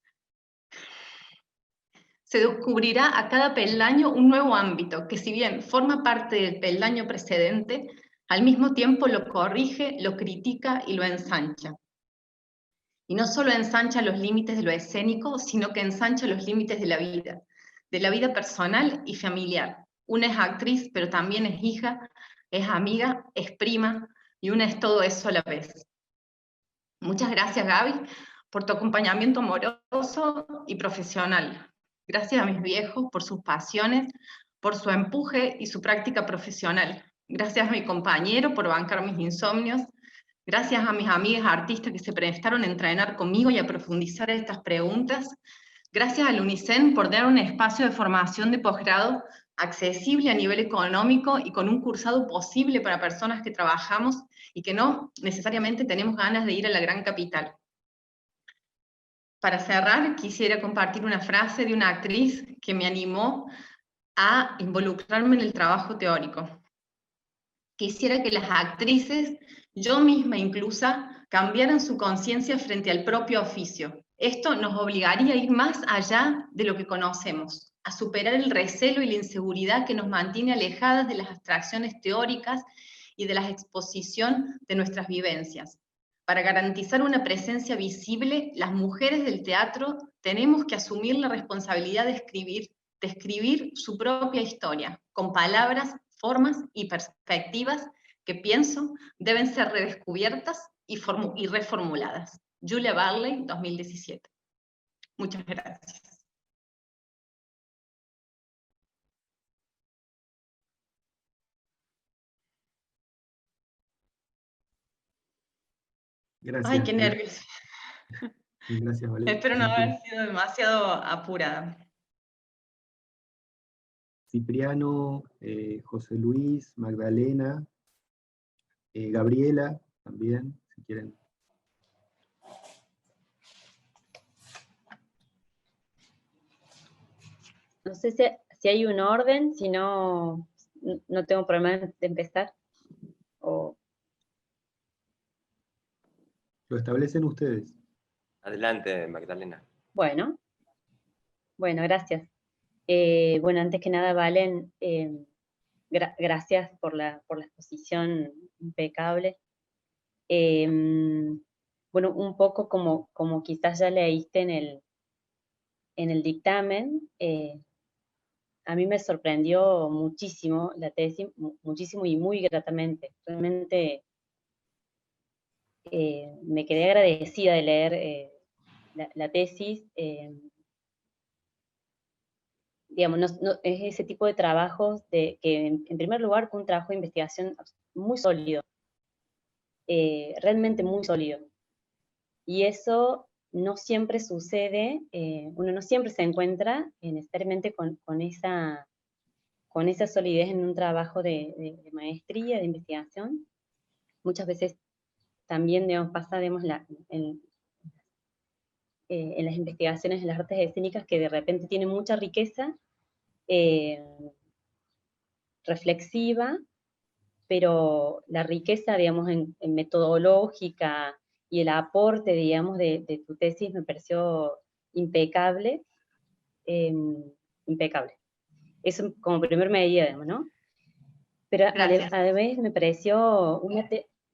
Se descubrirá a cada peldaño un nuevo ámbito, que si bien forma parte del peldaño precedente, al mismo tiempo lo corrige, lo critica y lo ensancha. Y no solo ensancha los límites de lo escénico, sino que ensancha los límites de la vida personal y familiar. Una es actriz, pero también es hija, es amiga, es prima, y una es todo eso a la vez. Muchas gracias, Gaby, por tu acompañamiento amoroso y profesional. Gracias a mis viejos por sus pasiones, por su empuje y su práctica profesional. Gracias a mi compañero por bancar mis insomnios. Gracias a mis amigas artistas que se prestaron a entrenar conmigo y a profundizar estas preguntas. Gracias al UNICEN por dar un espacio de formación de posgrado accesible a nivel económico y con un cursado posible para personas que trabajamos y que no necesariamente tenemos ganas de ir a la gran capital. Para cerrar, quisiera compartir una frase de una actriz que me animó a involucrarme en el trabajo teórico. Quisiera que las actrices, yo misma inclusa, cambiaran su conciencia frente al propio oficio. Esto nos obligaría a ir más allá de lo que conocemos, a superar el recelo y la inseguridad que nos mantiene alejadas de las abstracciones teóricas y de la exposición de nuestras vivencias. Para garantizar una presencia visible, las mujeres del teatro tenemos que asumir la responsabilidad de escribir su propia historia, con palabras, formas y perspectivas que pienso deben ser redescubiertas y reformuladas. Julia Barley, 2017. Muchas gracias. Gracias. Ay, qué nervios. Gracias, Valeria. Espero no haber sido demasiado apurada. Cipriano, José Luis, Magdalena, Gabriela también, si quieren. No sé si hay un orden, si no, no tengo problema de empezar. O... Lo establecen ustedes. Adelante, Magdalena. Bueno, gracias. Bueno, antes que nada, Valen, gracias por la exposición impecable. Bueno, un poco como quizás ya leíste en el dictamen, a mí me sorprendió muchísimo la tesis, muchísimo y muy gratamente. Realmente me quedé agradecida de leer la tesis. Digamos, es ese tipo de trabajos que, en primer lugar, un trabajo de investigación muy sólido, realmente muy sólido. Y eso no siempre sucede, uno no siempre se encuentra necesariamente con esa solidez en un trabajo de maestría, de investigación. Muchas veces también, digamos, pasa, digamos, en las investigaciones en las artes escénicas que de repente tienen mucha riqueza reflexiva, pero la riqueza, digamos, en metodológica y el aporte, digamos, de tu tesis me pareció impecable, impecable. Eso como primer medida, digamos, ¿no? Pero además me pareció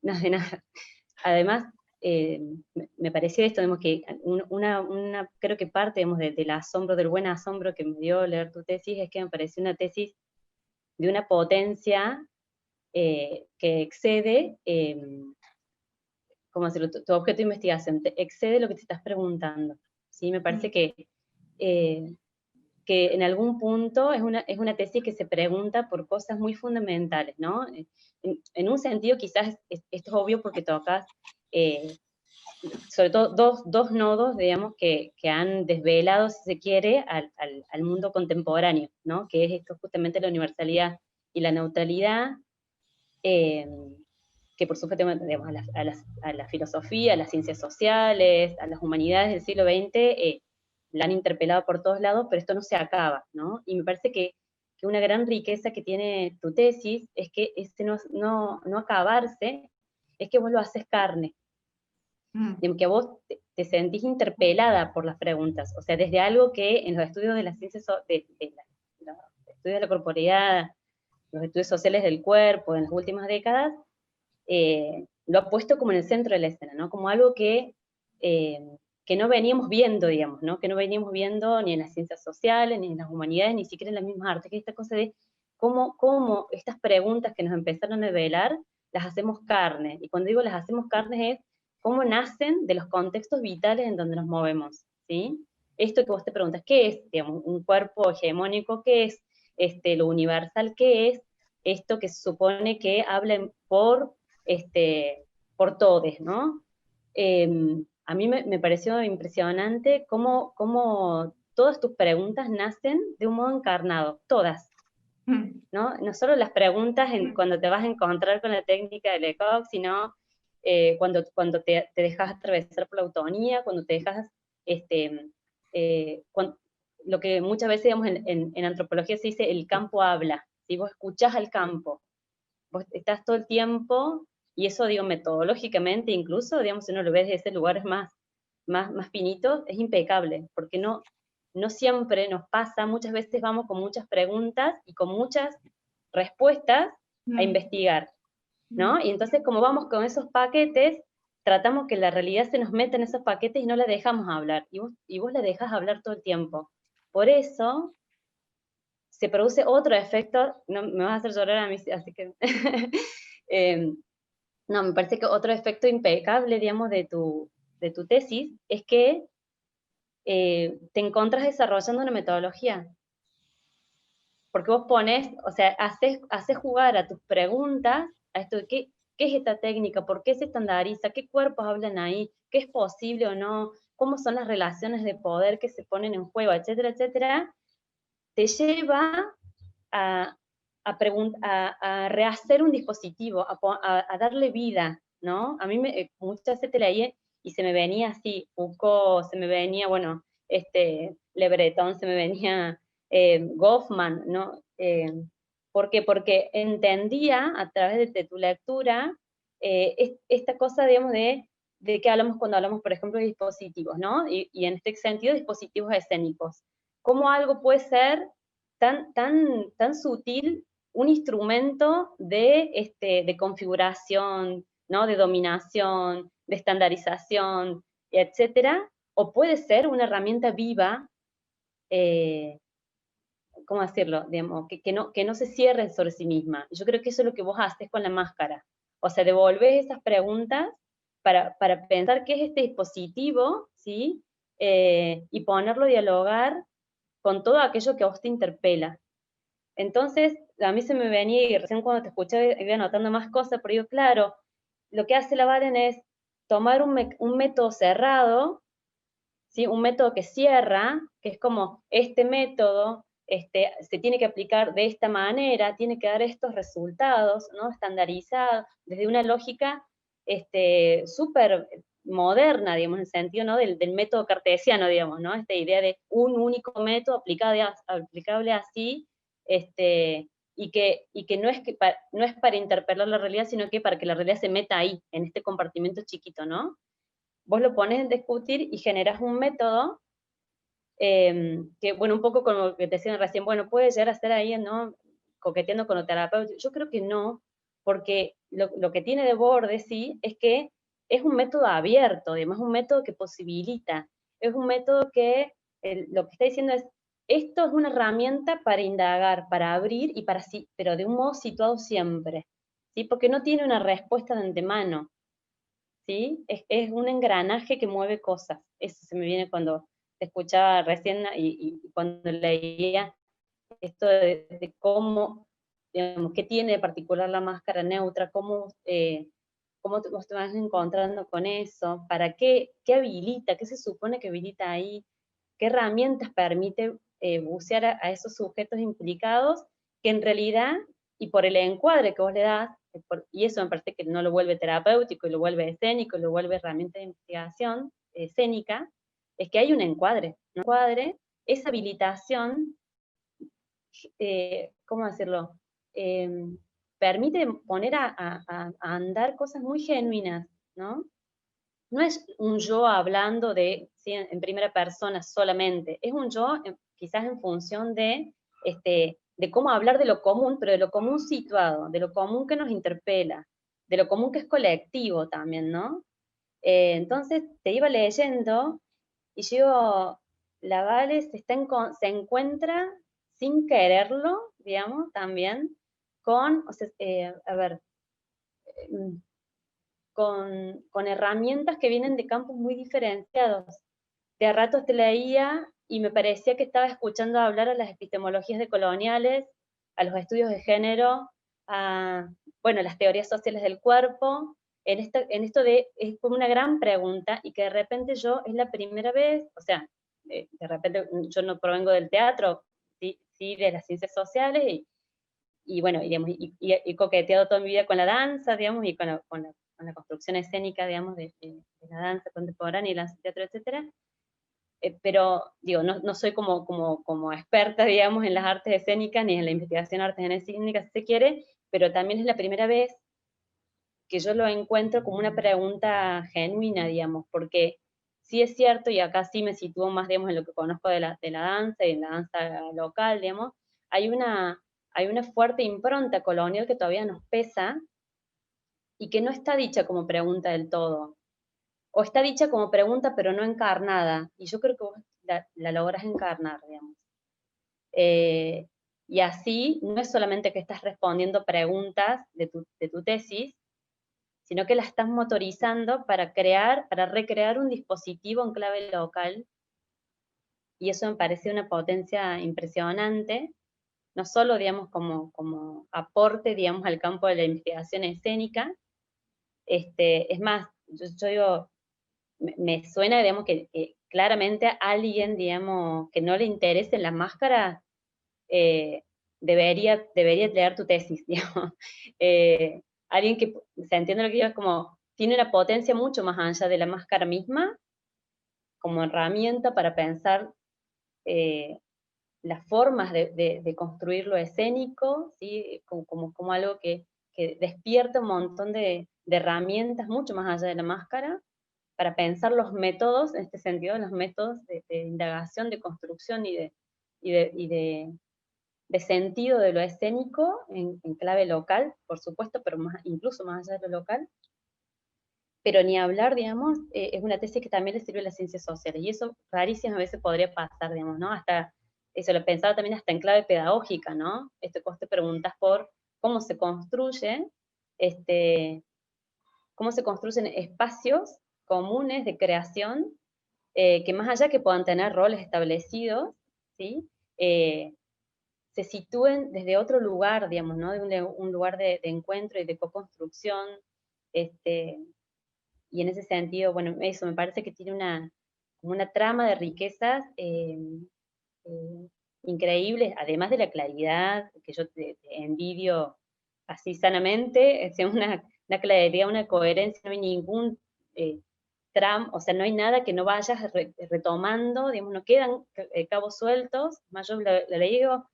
no, de nada. Además, me pareció esto, digamos, que creo que parte, digamos, del asombro, del buen asombro que me dio leer tu tesis, es que me pareció una tesis de una potencia que excede, ¿cómo decirlo? Tu objeto de investigación, excede lo que te estás preguntando. ¿Sí? Me parece que en algún punto es una tesis que se pregunta por cosas muy fundamentales, ¿no? En un sentido quizás esto es obvio porque tocas, sobre todo dos nodos, digamos, que han desvelado, si se quiere, al mundo contemporáneo, ¿no? Que es esto justamente la universalidad y la neutralidad, que por supuesto, digamos, a la filosofía, a las ciencias sociales, a las humanidades del siglo XX, la han interpelado por todos lados, pero esto no se acaba, ¿no? Y me parece que una gran riqueza que tiene tu tesis es que ese no acabarse, es que vos lo haces carne. Que vos te sentís interpelada por las preguntas, o sea, desde algo que en los estudios de las ciencias, los estudios de la corporeidad, los estudios sociales del cuerpo en las últimas décadas, lo ha puesto como en el centro de la escena, ¿no? Como algo que no veníamos viendo, digamos, ¿no? Que no veníamos viendo ni en las ciencias sociales, ni en las humanidades, ni siquiera en las mismas artes, que esta cosa de cómo estas preguntas que nos empezaron a revelar, las hacemos carne. Y cuando digo las hacemos carne es cómo nacen de los contextos vitales en donde nos movemos, ¿sí? Esto que vos te preguntas, ¿qué es, digamos, un cuerpo hegemónico? ¿Qué es lo universal? ¿Qué es esto que se supone que hablen por todos, ¿no? A mí me pareció impresionante cómo todas tus preguntas nacen de un modo encarnado, todas, ¿no? No solo las preguntas cuando te vas a encontrar con la técnica de Lecoq, sino cuando te dejas atravesar por la autonía, cuando te dejas, lo que muchas veces, digamos, en antropología se dice, el campo habla, si vos escuchás al campo, vos estás todo el tiempo, y eso, digo, metodológicamente, incluso, digamos, si uno lo ve desde lugares más finitos, es impecable, porque no siempre nos pasa, muchas veces vamos con muchas preguntas y con muchas respuestas a investigar, ¿no? Y entonces, como vamos con esos paquetes, tratamos que la realidad se nos meta en esos paquetes y no la dejamos hablar, y vos la dejás hablar todo el tiempo. Por eso se produce otro efecto, no, me vas a hacer llorar a mí, así que... no, me parece que otro efecto impecable, digamos, de tu tesis, es que te encontrás desarrollando una metodología. Porque vos pones, o sea, haces jugar a tus preguntas, a esto de qué es esta técnica, por qué se estandariza, qué cuerpos hablan ahí, qué es posible o no, cómo son las relaciones de poder que se ponen en juego, etcétera, etcétera, te lleva a rehacer un dispositivo, a darle vida, ¿no? A mí muchas veces te leí y se me venía así, Foucault, se me venía, bueno, Le Breton, se me venía Goffman, ¿no? ¿Por qué? Porque entendía a través de tu lectura esta cosa, digamos, de que hablamos cuando hablamos, por ejemplo, de dispositivos, ¿no? Y en este sentido, dispositivos escénicos. ¿Cómo algo puede ser tan sutil un instrumento de configuración, ¿no? De dominación, de estandarización, etcétera, o puede ser una herramienta viva, ¿cómo decirlo? Digamos, que no se cierre sobre sí misma. Yo creo que eso es lo que vos haces con la máscara. O sea, devolvés esas preguntas para pensar qué es este dispositivo, ¿sí? Y ponerlo a dialogar con todo aquello que a vos te interpela. Entonces, a mí se me venía, y recién cuando te escuché iba anotando más cosas, pero digo, claro, lo que hace la Baden es tomar un método cerrado, ¿sí? Un método que cierra, que es como este método se tiene que aplicar de esta manera, tiene que dar estos resultados, ¿no? Estandarizados, desde una lógica súper moderna, digamos, en el sentido, ¿no? del método cartesiano, digamos, ¿no? Esta idea de un único método aplicable así, y que no es para interpelar la realidad, sino que para que la realidad se meta ahí, en este compartimento chiquito, ¿no? Vos lo pones en discutir y generas un método que, bueno, un poco como lo que te decían recién, bueno, puede llegar a estar ahí, ¿no? Coqueteando con lo terapéutico. Yo creo que no, porque lo que tiene de borde, sí, es que es un método abierto, además es un método que posibilita, es un método que lo que está diciendo es, esto es una herramienta para indagar, para abrir, y para sí, pero de un modo situado siempre, ¿sí? Porque no tiene una respuesta de antemano, ¿sí? Es un engranaje que mueve cosas. Eso se me viene cuando te escuchaba recién y cuando leía esto de cómo, digamos, qué tiene de particular la máscara neutra, cómo vos te vas encontrando con eso, para qué habilita, qué se supone que habilita ahí, qué herramientas permite bucear a esos sujetos implicados, que en realidad, y por el encuadre que vos le das, y eso me parece que no lo vuelve terapéutico, y lo vuelve escénico, y lo vuelve herramienta de investigación escénica, es que hay un encuadre. Un encuadre, esa habilitación, ¿cómo decirlo? Permite poner a andar cosas muy genuinas, ¿no? No es un yo hablando ¿sí? en primera persona solamente, es un yo quizás en función de cómo hablar de lo común, pero de lo común situado, de lo común que nos interpela, de lo común que es colectivo también, ¿no? Entonces te iba leyendo y yo, la Vale se encuentra sin quererlo, digamos, también, o sea, a ver, mm, con herramientas que vienen de campos muy diferenciados. De a ratos te leía y me parecía que estaba escuchando hablar a las epistemologías decoloniales, a los estudios de género, a, bueno, las teorías sociales del cuerpo, en esto es como una gran pregunta, y que de repente yo es la primera vez, o sea, de repente yo no provengo del teatro, sí de las ciencias sociales, y bueno, digamos, y coqueteado toda mi vida con la danza, digamos, y con la construcción escénica, digamos, de la danza contemporánea y el teatro, etcétera. Pero, digo, no soy como experta, digamos, en las artes escénicas, ni en la investigación de artes escénicas, si se quiere, pero también es la primera vez que yo lo encuentro como una pregunta genuina, digamos, porque sí es cierto, y acá sí me sitúo más, digamos, en lo que conozco de la danza y en la danza local, digamos, hay una fuerte impronta colonial que todavía nos pesa y que no está dicha como pregunta del todo. O está dicha como pregunta pero no encarnada. Y yo creo que vos la lográs encarnar, digamos. Y así no es solamente que estás respondiendo preguntas de tu tesis, sino que la estás motorizando para recrear un dispositivo en clave local. Y eso me parece una potencia impresionante, no solo, digamos, como aporte, digamos, al campo de la investigación escénica. Es más, yo digo, me suena, digamos, que claramente a alguien, digamos, que no le interese la máscara, debería leer tu tesis, digamos. Alguien que, se entiende lo que digo, es como, tiene una potencia mucho más allá de la máscara misma, como herramienta para pensar las formas de construir lo escénico, ¿sí? Como algo que despierta un montón de herramientas mucho más allá de la máscara, para pensar los métodos, en este sentido, los métodos de indagación, de construcción y de sentido de lo escénico en clave local, por supuesto, pero incluso más allá de lo local. Pero ni hablar, digamos, es una tesis que también le sirve a las ciencias sociales, y eso rarísimas veces podría pasar, digamos, ¿no? Hasta, eso lo pensaba también hasta en clave pedagógica, ¿no? Esto que vos te preguntás por cómo se construye, cómo se construyen espacios comunes de creación, que más allá que puedan tener roles establecidos, ¿sí? Se sitúen desde otro lugar, digamos, ¿no? De un lugar de encuentro y de co-construcción, y en ese sentido, bueno, eso me parece que tiene una trama de riquezas eh, increíbles, además de la claridad, que yo te envidio así sanamente, es una claridad, una coherencia, no hay ningún o sea, no hay nada que no vayas retomando, digamos, no quedan cabos sueltos, más yo lo leí, digo,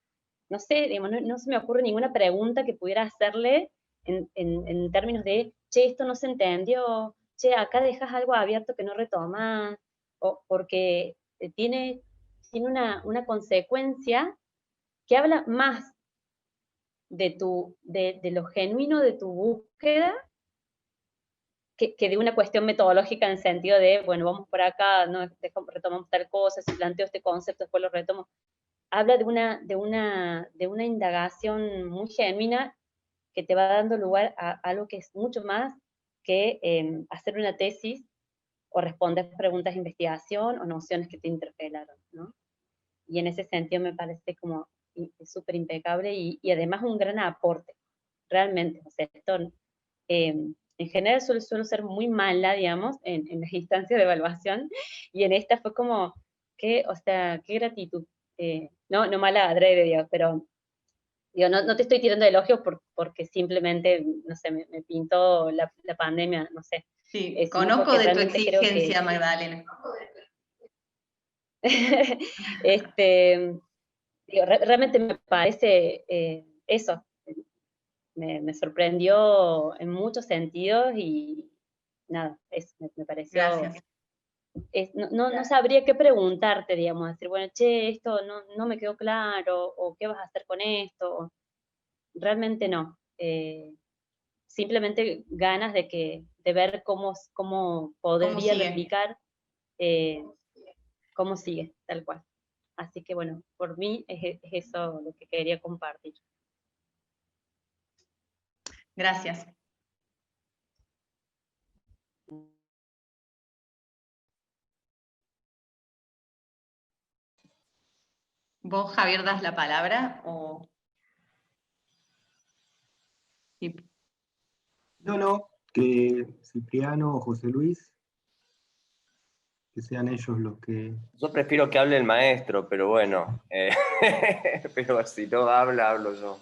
no sé, digamos, no se me ocurre ninguna pregunta que pudiera hacerle en términos de, che, esto no se entendió, che, acá dejas algo abierto que no retomas, o porque tiene una consecuencia que habla más de lo genuino de tu búsqueda que de una cuestión metodológica en el sentido de, bueno, vamos por acá, no, retomamos tal cosa, si planteo este concepto, después lo retomo. Habla de una indagación muy genuina que te va dando lugar a algo que es mucho más que hacer una tesis o responder preguntas de investigación o nociones que te interpelaron, ¿no? Y en ese sentido me parece como súper impecable y además un gran aporte, realmente. O sea, esto, en general suelo ser muy mala, digamos, en las instancias de evaluación, y en esta fue como, o sea, qué gratitud. No mala adrede, digo, pero digo, no te estoy tirando elogios porque simplemente, no sé, me pintó la pandemia, no sé. Sí, Sino conozco porque de tu realmente creo que exigencia, Magdalena. digo, realmente me parece eso, me sorprendió en muchos sentidos y nada, me pareció, Gracias. no sabría qué preguntarte, digamos, decir, bueno, che, esto no me quedó claro, o qué vas a hacer con esto, realmente no. Simplemente ganas de ver cómo podría sigue? replicar, cómo sigue, tal cual. Así que bueno, por mí es eso lo que quería compartir. Gracias. ¿Vos, Javier, das la palabra? Sí. No, que Cipriano o José Luis, que sean ellos los que... Yo prefiero que hable el maestro, pero bueno, pero si no habla, hablo yo.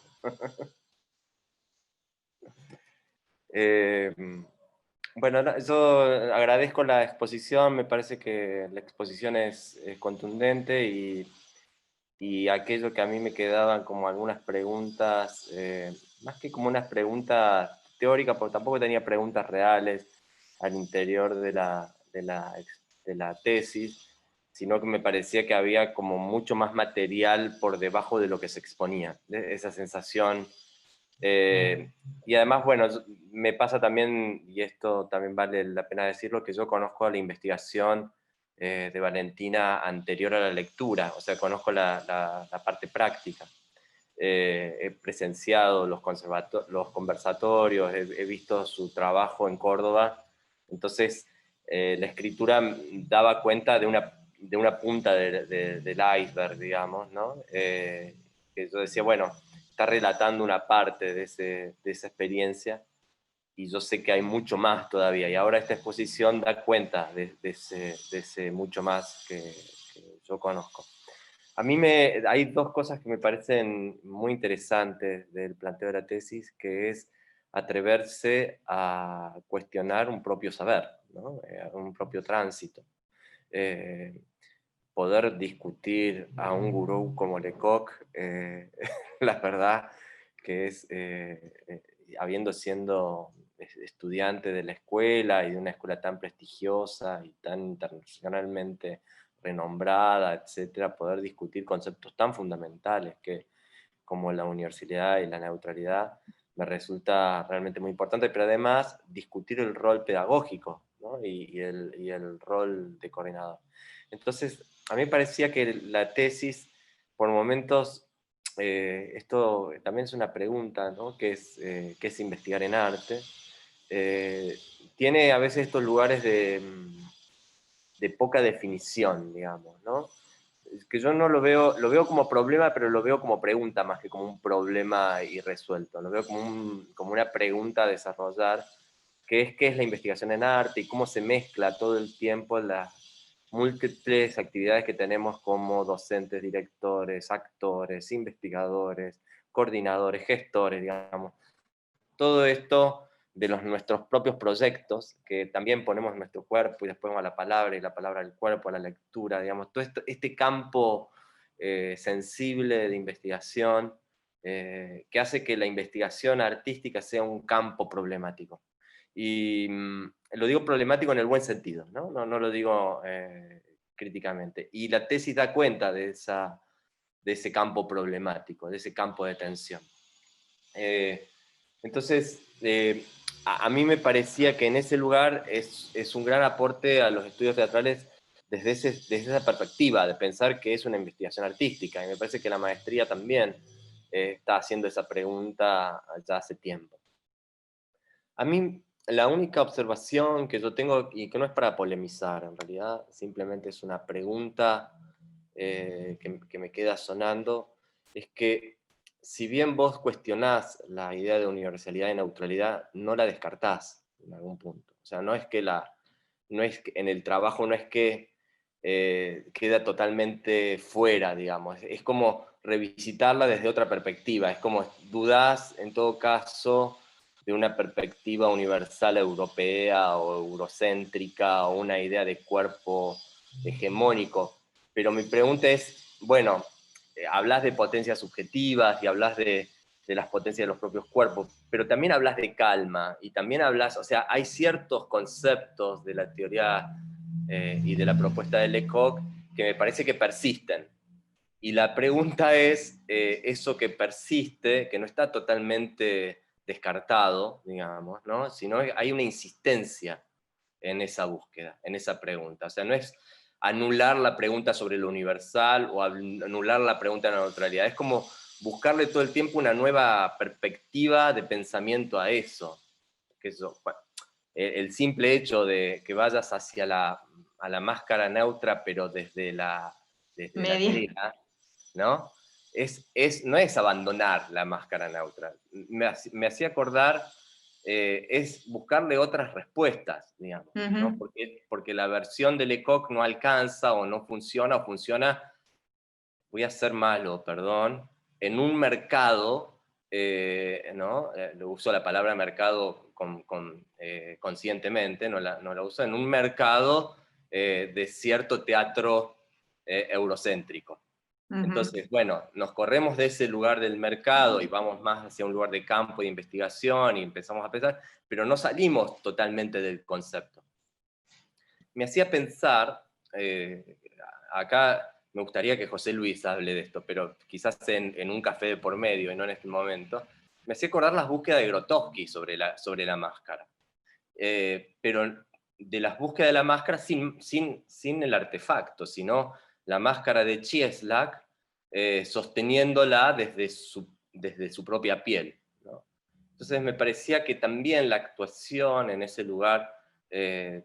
Bueno, yo agradezco la exposición, me parece que la exposición es contundente y aquello que a mí me quedaban como algunas preguntas, más que como unas preguntas teóricas, porque tampoco tenía preguntas reales al interior de la tesis, sino que me parecía que había como mucho más material por debajo de lo que se exponía, esa sensación. Y además, bueno, me pasa también, y esto también vale la pena decirlo, que yo conozco la investigación de Valentina anterior a la lectura, o sea, conozco la parte práctica. He presenciado los conversatorios, he visto su trabajo en Córdoba, entonces la escritura daba cuenta de una punta del iceberg, digamos, ¿no? Que yo decía, bueno, está relatando una parte de esa experiencia y yo sé que hay mucho más todavía, y ahora esta exposición da cuenta de ese mucho más que yo conozco. A mí hay dos cosas que me parecen muy interesantes del planteo de la tesis, que es atreverse a cuestionar un propio saber, ¿no? Un propio tránsito. Eh, Poder discutir a un gurú como Lecoq, la verdad que es, habiendo siendo estudiante de la escuela y de una escuela tan prestigiosa y tan internacionalmente renombrada, etcétera, poder discutir conceptos tan fundamentales como la universalidad y la neutralidad, me resulta realmente muy importante, pero además discutir el rol pedagógico, ¿no? y el rol de coordinador. Entonces, a mí me parecía que la tesis, por momentos, esto también es una pregunta, ¿no? ¿Qué es investigar en arte? Tiene a veces estos lugares de poca definición, digamos, ¿no? Que yo no lo veo como problema, pero lo veo como pregunta más que como un problema irresuelto. Lo veo como una pregunta a desarrollar, que es qué es la investigación en arte y cómo se mezcla todo el tiempo las múltiples actividades que tenemos como docentes, directores, actores, investigadores, coordinadores, gestores, digamos. Todo esto de nuestros propios proyectos, que también ponemos nuestro cuerpo y después a la palabra, y la palabra al cuerpo, a la lectura, digamos, todo este campo sensible de investigación que hace que la investigación artística sea un campo problemático. Y lo digo problemático en el buen sentido, no, no lo digo críticamente. Y la tesis da cuenta de ese campo problemático, de ese campo de tensión. Entonces, a mí me parecía que en ese lugar es un gran aporte a los estudios teatrales desde esa perspectiva, de pensar que es una investigación artística. Y me parece que la maestría también está haciendo esa pregunta ya hace tiempo. A mí, la única observación que yo tengo, y que no es para polemizar, en realidad simplemente es una pregunta que me queda sonando, es que si bien vos cuestionás la idea de universalidad y neutralidad, no la descartás en algún punto. O sea, no es que en el trabajo no es que queda totalmente fuera, digamos. Es como revisitarla desde otra perspectiva. Es como dudás, en todo caso, de una perspectiva universal europea o eurocéntrica o una idea de cuerpo hegemónico. Pero mi pregunta es, bueno, hablas de potencias subjetivas y hablas de las potencias de los propios cuerpos, pero también hablas de calma y también hablas, o sea, hay ciertos conceptos de la teoría y de la propuesta de Lecoq que me parece que persisten. Y la pregunta es, eso que persiste, que no está totalmente descartado, digamos, ¿no? Sino hay una insistencia en esa búsqueda, en esa pregunta. O sea, no es anular la pregunta sobre lo universal o anular la pregunta de la neutralidad, es como buscarle todo el tiempo una nueva perspectiva de pensamiento a eso. Que eso, bueno, el simple hecho de que vayas hacia a la máscara neutra, pero desde la tela, ¿no? No es abandonar la máscara neutra. Me hacía acordar, es buscarle otras respuestas, digamos, ¿no? Porque la versión de Lecoq no alcanza o no funciona, o funciona, voy a ser malo, perdón, en un mercado, ¿no? Lo uso la palabra mercado conscientemente, no la uso, en un mercado de cierto teatro eurocéntrico. Entonces, bueno, nos corremos de ese lugar del mercado y vamos más hacia un lugar de campo de investigación y empezamos a pensar, pero no salimos totalmente del concepto. Me hacía pensar, acá me gustaría que José Luis hable de esto, pero quizás en un café de por medio y no en este momento, me hacía acordar las búsquedas de Grotowski sobre la máscara. Pero de las búsquedas de la máscara sin el artefacto, sino la máscara de Cieslak sosteniéndola desde su propia piel, ¿no? Entonces me parecía que también la actuación en ese lugar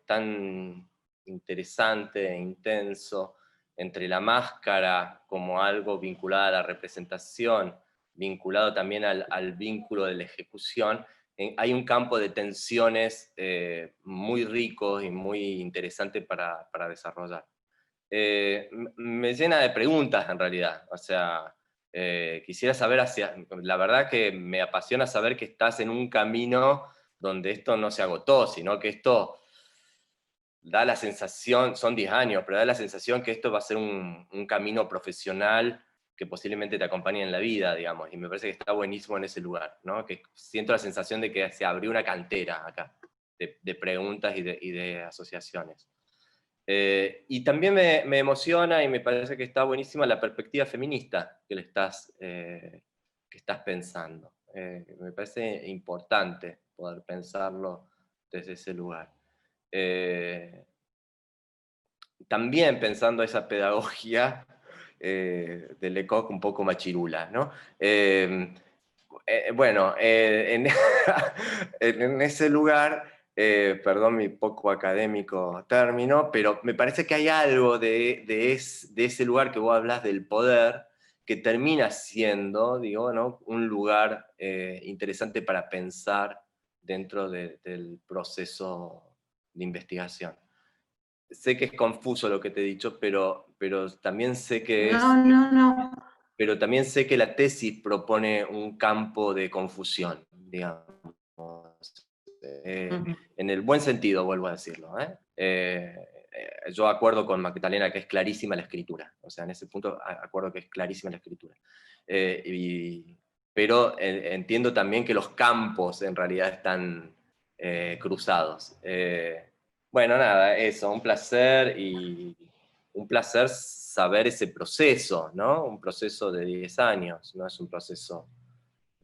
tan interesante e intenso, entre la máscara como algo vinculado a la representación, vinculado también al vínculo de la ejecución, hay un campo de tensiones muy rico y muy interesante para desarrollar. me llena de preguntas en realidad. O sea, quisiera saber la verdad que me apasiona saber que estás en un camino donde esto no se agotó, sino que esto da la sensación, son 10 años, pero da la sensación que esto va a ser un camino profesional que posiblemente te acompañe en la vida, digamos, y me parece que está buenísimo en ese lugar, ¿no? Que siento la sensación de que se abrió una cantera acá, de preguntas y de asociaciones. Y también me emociona y me parece que está buenísima la perspectiva feminista que estás pensando. Me parece importante poder pensarlo desde ese lugar. También pensando esa pedagogía de Lecoq un poco machirula, ¿no? Bueno, en ese lugar, perdón mi poco académico término, pero me parece que hay algo de ese lugar que vos hablas del poder, que termina siendo, digo, ¿no? Un lugar interesante para pensar dentro del proceso de investigación. Sé que es confuso lo que te he dicho, pero también sé que No, no, no. pero también sé que la tesis propone un campo de confusión, digamos, en el buen sentido, vuelvo a decirlo. Yo acuerdo con Magdalena que es clarísima la escritura, o sea, en ese punto acuerdo que es clarísima la escritura. Pero entiendo también que los campos en realidad están cruzados. Bueno, nada, eso, un placer saber ese proceso, ¿no? Un proceso de 10 años, no es un proceso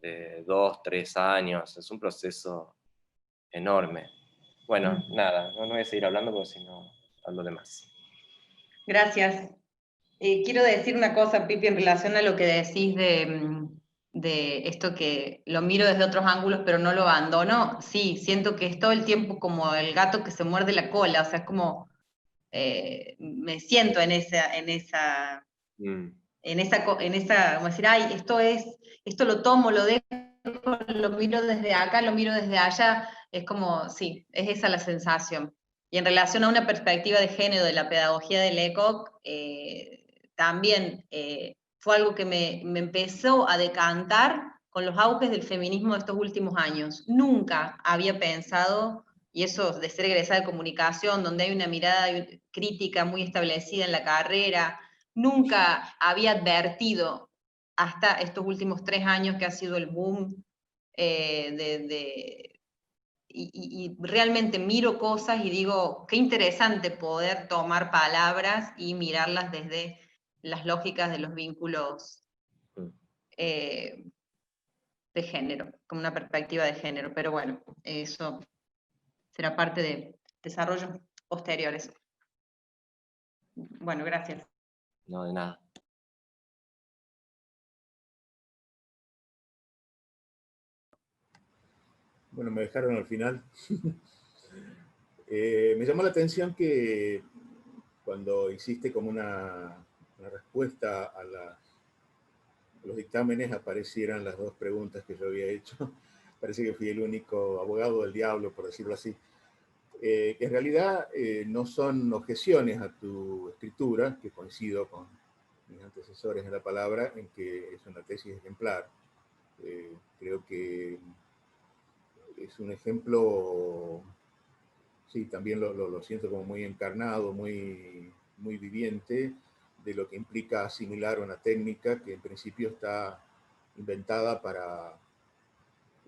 de 2, 3 años, es un proceso enorme. Bueno, nada, no voy a seguir hablando porque si no hablo de más. Gracias. Quiero decir una cosa, Pipi, en relación a lo que decís de esto que lo miro desde otros ángulos, pero no lo abandono. Sí, siento que es todo el tiempo como el gato que se muerde la cola, o sea, es como, me siento como decir, ay, esto lo tomo, lo dejo, lo miro desde acá, lo miro desde allá, es como, sí, es esa la sensación. Y en relación a una perspectiva de género de la pedagogía de Lecoq, también fue algo que me empezó a decantar con los auges del feminismo de estos últimos años. Nunca había pensado, y eso de ser egresada de comunicación, donde hay una mirada crítica muy establecida en la carrera, nunca había advertido hasta estos últimos 3 años que ha sido el boom y realmente miro cosas y digo, qué interesante poder tomar palabras y mirarlas desde las lógicas de los vínculos de género, como una perspectiva de género. Pero bueno, eso será parte de desarrollos posteriores. Bueno, gracias. No, de nada. Bueno, me dejaron al final. Me llamó la atención que cuando hiciste como una respuesta a los dictámenes aparecieran las dos preguntas que yo había hecho. Parece que fui el único abogado del diablo, por decirlo así. Que en realidad no son objeciones a tu escritura, que coincido con mis antecesores en la palabra, en que es una tesis ejemplar. Creo que es un ejemplo, sí, también lo siento como muy encarnado, muy viviente, de lo que implica asimilar una técnica que en principio está inventada para,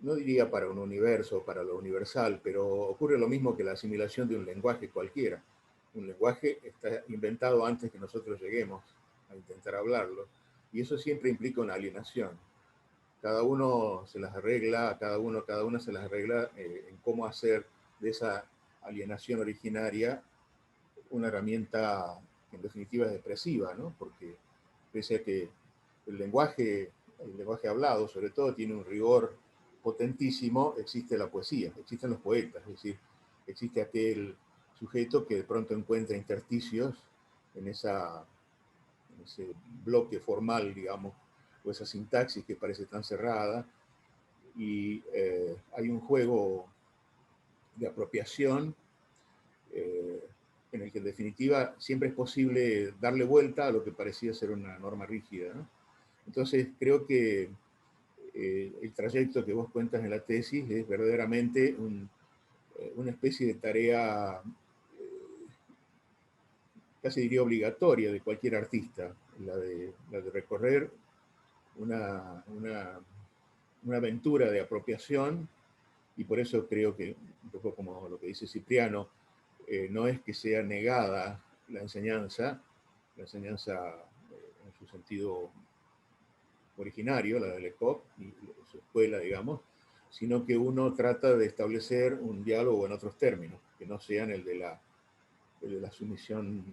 no diría para un universo, para lo universal, pero ocurre lo mismo que la asimilación de un lenguaje cualquiera. Un lenguaje está inventado antes que nosotros lleguemos a intentar hablarlo, y eso siempre implica una alienación. Cada uno se las arregla, cada una se las arregla en cómo hacer de esa alienación originaria una herramienta que en definitiva es depresiva, ¿no? Porque pese a que el lenguaje hablado sobre todo tiene un rigor potentísimo, existe la poesía, existen los poetas, es decir, existe aquel sujeto que de pronto encuentra intersticios en ese bloque formal, digamos, o esa sintaxis que parece tan cerrada, y hay un juego de apropiación en el que en definitiva siempre es posible darle vuelta a lo que parecía ser una norma rígida, ¿no? Entonces creo que el trayecto que vos cuentas en la tesis es verdaderamente una especie de tarea, casi diría obligatoria, de cualquier artista, la de recorrer una aventura de apropiación, y por eso creo que, un poco como lo que dice Cipriano, no es que sea negada la enseñanza en su sentido originario, la de Lecoq y su escuela, digamos, sino que uno trata de establecer un diálogo en otros términos, que no sean el de la sumisión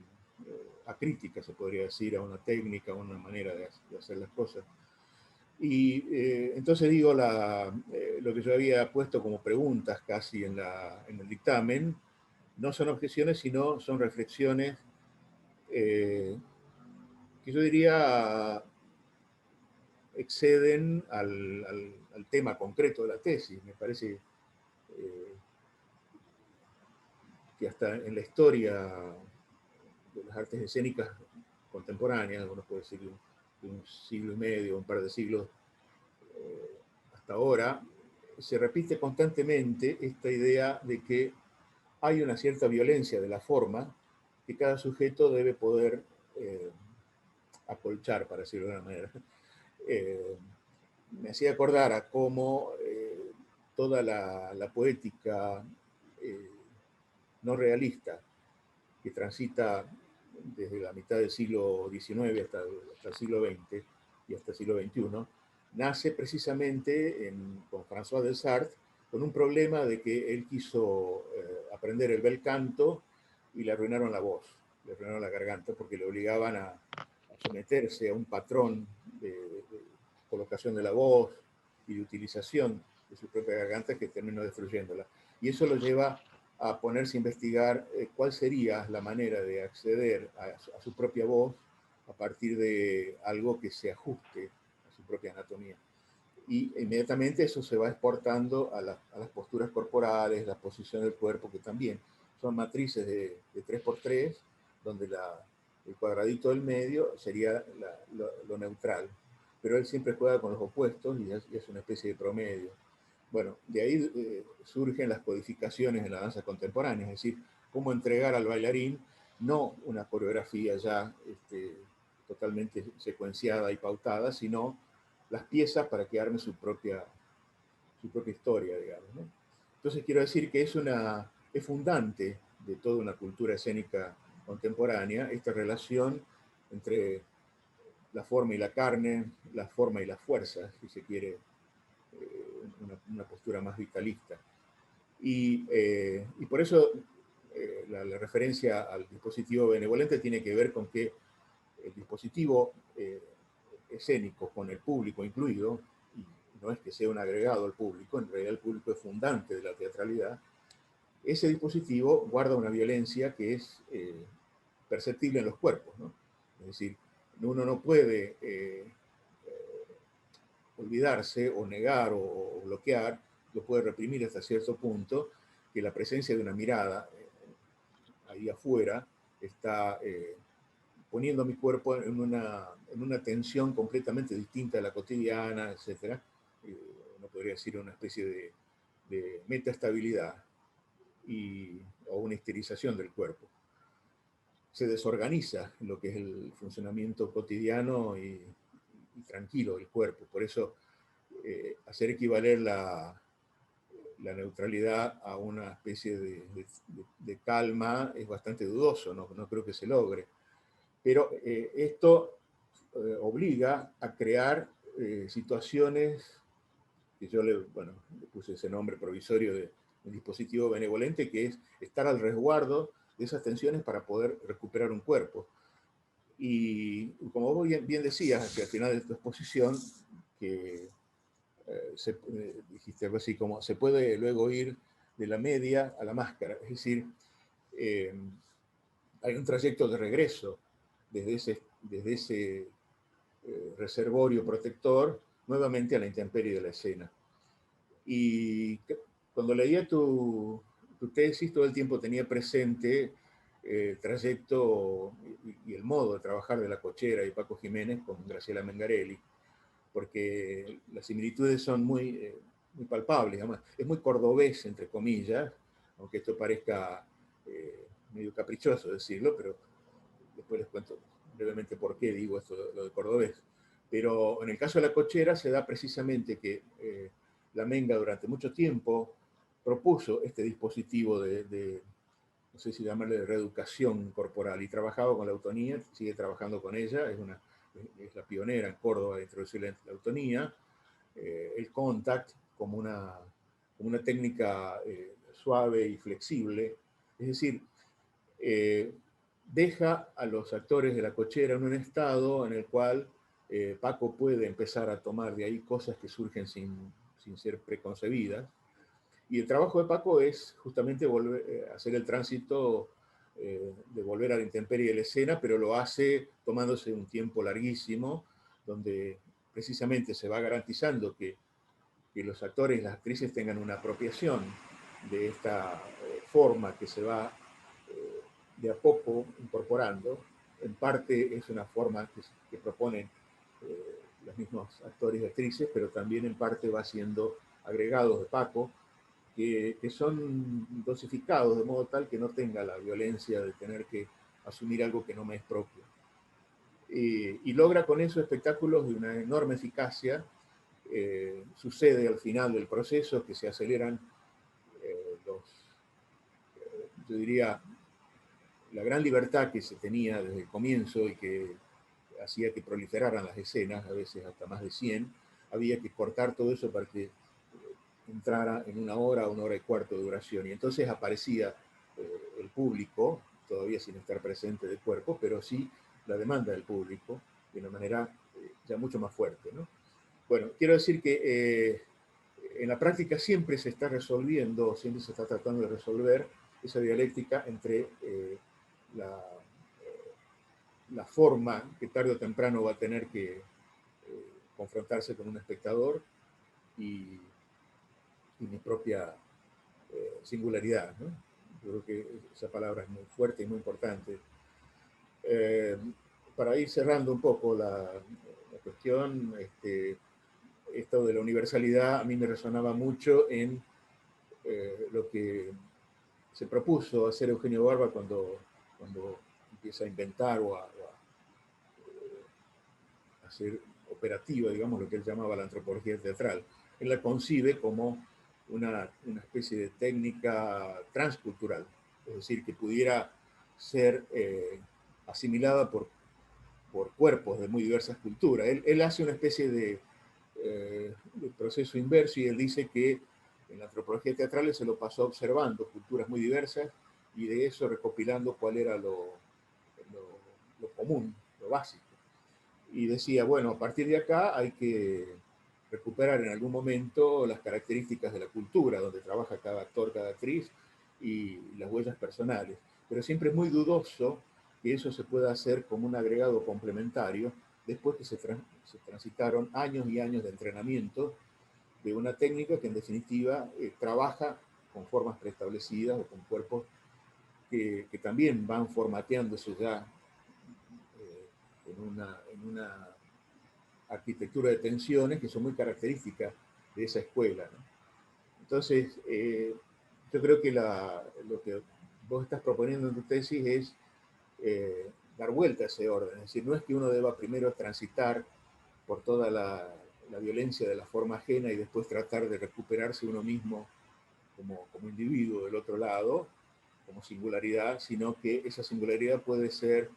acrítica, se podría decir, a una técnica, a una manera de hacer las cosas. Y entonces digo, lo que yo había puesto como preguntas casi en el dictamen, no son objeciones, sino son reflexiones que yo diría exceden al tema concreto de la tesis. Me parece que hasta en la historia de las artes escénicas contemporáneas, uno puede decir de un siglo y medio, un par de siglos, hasta ahora, se repite constantemente esta idea de que hay una cierta violencia de la forma que cada sujeto debe poder acolchar, para decirlo de alguna manera. Me hacía acordar a cómo toda la poética no realista que transita desde la mitad del siglo XIX hasta el siglo XX y hasta el siglo XXI, nace precisamente con François de Sarthe, con un problema de que él quiso aprender el bel canto y le arruinaron la voz, le arruinaron la garganta, porque le obligaban a someterse a un patrón de colocación de la voz y de utilización de su propia garganta que terminó destruyéndola. Y eso lo lleva a ponerse a investigar cuál sería la manera de acceder a su propia voz a partir de algo que se ajuste a su propia anatomía. Y inmediatamente eso se va exportando a las posturas corporales, la posición del cuerpo, que también son matrices de 3x3, donde el cuadradito del medio sería lo neutral. Pero él siempre juega con los opuestos y es una especie de promedio. Bueno, de ahí surgen las codificaciones en la danza contemporánea, es decir, cómo entregar al bailarín no una coreografía ya totalmente secuenciada y pautada, sino las piezas para que arme su propia historia, digamos, ¿no? Entonces quiero decir que es fundante de toda una cultura escénica contemporánea esta relación entre la forma y la carne, la forma y la fuerza, si se quiere, una postura más vitalista. Y por eso la referencia al dispositivo benevolente tiene que ver con que el dispositivo escénico, con el público incluido, y no es que sea un agregado al público, en realidad el público es fundante de la teatralidad, ese dispositivo guarda una violencia que es perceptible en los cuerpos, ¿no? Es decir, uno no puede olvidarse o negar o bloquear, lo puede reprimir hasta cierto punto, que la presencia de una mirada ahí afuera está poniendo a mi cuerpo en una tensión completamente distinta a la cotidiana, etc. Uno podría decir una especie de metaestabilidad o una histerización del cuerpo. Se desorganiza lo que es el funcionamiento cotidiano y tranquilo del cuerpo. Por eso hacer equivaler la neutralidad a una especie de calma es bastante dudoso, no creo que se logre. Pero esto obliga a crear situaciones que yo le puse ese nombre provisorio de un dispositivo benevolente, que es estar al resguardo de esas tensiones para poder recuperar un cuerpo. Y como vos bien decías hacia el final de tu exposición, que dijiste algo así como se puede luego ir de la media a la máscara, es decir, hay un trayecto de regreso desde ese reservorio protector nuevamente a la intemperie de la escena. Y cuando leía tu tesis todo el tiempo tenía presente el trayecto y el modo de trabajar de La Cochera y Paco Jiménez con Graciela Mengarelli, porque las similitudes son muy, muy palpables. Además, es muy cordobés, entre comillas, aunque esto parezca medio caprichoso decirlo, pero después les cuento brevemente por qué digo esto, lo de cordobés. Pero en el caso de La Cochera se da precisamente que la Menga durante mucho tiempo propuso este dispositivo de no sé si llamarle de reeducación corporal, y trabajaba con la autonía, sigue trabajando con ella, es la pionera en Córdoba de introducir la autonía, el contact como una técnica suave y flexible, es decir, deja a los actores de La Cochera en un estado en el cual Paco puede empezar a tomar de ahí cosas que surgen sin ser preconcebidas. Y el trabajo de Paco es justamente hacer el tránsito de volver a la intemperie de la escena, pero lo hace tomándose un tiempo larguísimo, donde precisamente se va garantizando que los actores y las actrices tengan una apropiación de esta forma que se va de a poco incorporando. En parte es una forma que proponen los mismos actores y actrices, pero también en parte va siendo agregados de Paco, que son dosificados de modo tal que no tenga la violencia de tener que asumir algo que no me es propio. Y logra con eso espectáculos de una enorme eficacia. Sucede al final del proceso que se aceleran yo diría, la gran libertad que se tenía desde el comienzo y que hacía que proliferaran las escenas, a veces hasta más de 100, había que cortar todo eso para que entrara en una hora y cuarto de duración. Y entonces aparecía el público, todavía sin estar presente de cuerpo, pero sí la demanda del público de una manera ya mucho más fuerte, ¿no? Bueno, quiero decir que en la práctica siempre se está resolviendo, siempre se está tratando de resolver esa dialéctica entre la forma que tarde o temprano va a tener que confrontarse con un espectador y mi propia singularidad, ¿no? Yo creo que esa palabra es muy fuerte y muy importante. Para ir cerrando un poco la cuestión, esto de la universalidad a mí me resonaba mucho en lo que se propuso hacer Eugenio Barba cuando empieza a inventar o a hacer operativa, digamos, lo que él llamaba la antropología teatral. Él la concibe como una especie de técnica transcultural, es decir, que pudiera ser asimilada por cuerpos de muy diversas culturas. Él hace una especie de proceso inverso y él dice que en la antropología teatral se lo pasó observando culturas muy diversas y de eso recopilando cuál era lo común, lo básico. Y decía, bueno, a partir de acá hay que recuperar en algún momento las características de la cultura, donde trabaja cada actor, cada actriz, y las huellas personales. Pero siempre es muy dudoso que eso se pueda hacer como un agregado complementario después que se transitaron años y años de entrenamiento de una técnica que en definitiva trabaja con formas preestablecidas o con cuerpos que también van formateándose ya en una arquitectura de tensiones que son muy características de esa escuela, ¿no? Entonces, yo creo que lo que vos estás proponiendo en tu tesis es dar vuelta a ese orden. Es decir, no es que uno deba primero transitar por toda la violencia de la forma ajena y después tratar de recuperarse uno mismo como individuo del otro lado, como singularidad, sino que esa singularidad puede ser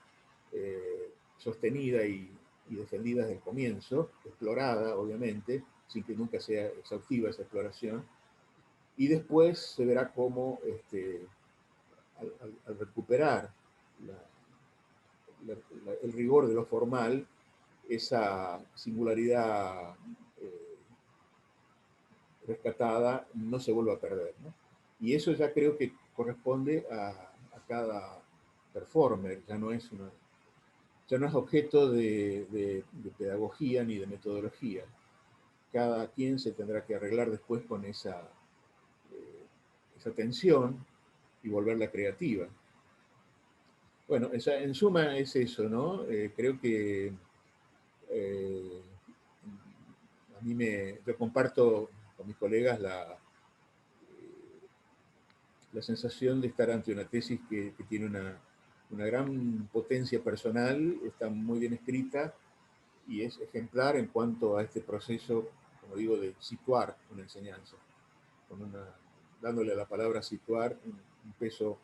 sostenida y defendida desde el comienzo, explorada, obviamente, sin que nunca sea exhaustiva esa exploración, y después se verá cómo al recuperar el rigor de lo formal, esa singularidad rescatada no se vuelve a perder, ¿no? Y eso ya creo que corresponde a cada performer, ya no es objeto de pedagogía ni de metodología. Cada quien se tendrá que arreglar después con esa tensión y volverla creativa. Bueno, en suma es eso, ¿no? Creo que yo comparto con mis colegas la sensación de estar ante una tesis que tiene una gran potencia personal, está muy bien escrita y es ejemplar en cuanto a este proceso, como digo, de situar una enseñanza, dándole a la palabra situar un peso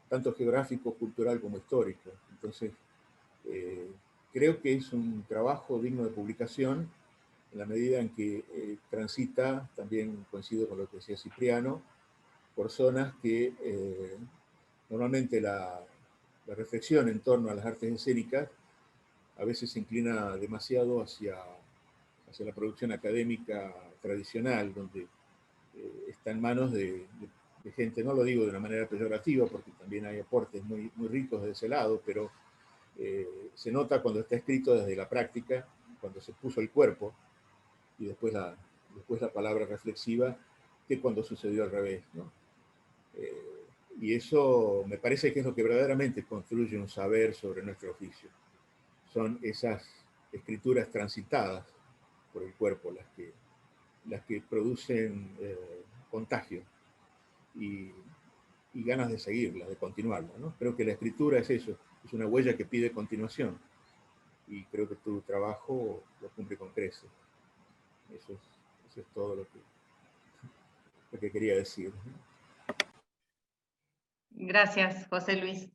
tanto geográfico, cultural como histórico. Entonces, creo que es un trabajo digno de publicación en la medida en que transita, también coincido con lo que decía Cipriano, por zonas que normalmente la reflexión en torno a las artes escénicas a veces se inclina demasiado hacia la producción académica tradicional, donde está en manos de gente, no lo digo de una manera peyorativa, porque también hay aportes muy, muy ricos de ese lado, pero se nota cuando está escrito desde la práctica, cuando se puso el cuerpo, y después la palabra reflexiva, que cuando sucedió al revés, ¿no? Y eso me parece que es lo que verdaderamente construye un saber sobre nuestro oficio. Son esas escrituras transitadas por el cuerpo las que producen contagio y ganas de seguirla, de continuarla, ¿no? Creo que la escritura es eso, es una huella que pide continuación, y creo que tu trabajo lo cumple con creces. Eso es todo lo que quería decir. Gracias, José Luis.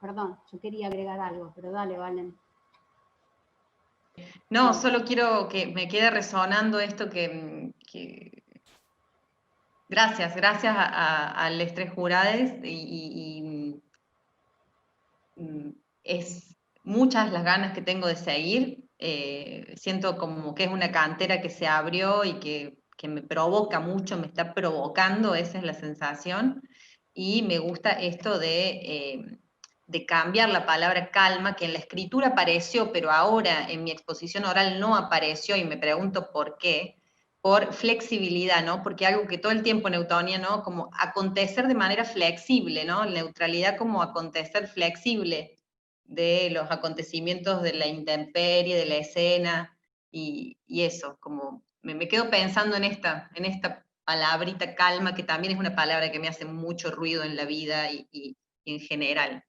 Perdón, yo quería agregar algo, pero dale, Valen. No, solo quiero que me quede resonando esto gracias a los tres jurados y es muchas las ganas que tengo de seguir. Siento como que es una cantera que se abrió y que me provoca mucho, me está provocando, esa es la sensación. Y me gusta esto de cambiar la palabra calma, que en la escritura apareció, pero ahora en mi exposición oral no apareció, y me pregunto por qué, por flexibilidad, ¿no? Porque algo que todo el tiempo Newtonia, ¿no? Como acontecer de manera flexible, ¿no? Neutralidad como acontecer flexible de los acontecimientos de la intemperie, de la escena, y eso, como me quedo pensando en esta palabrita calma, que también es una palabra que me hace mucho ruido en la vida y en general.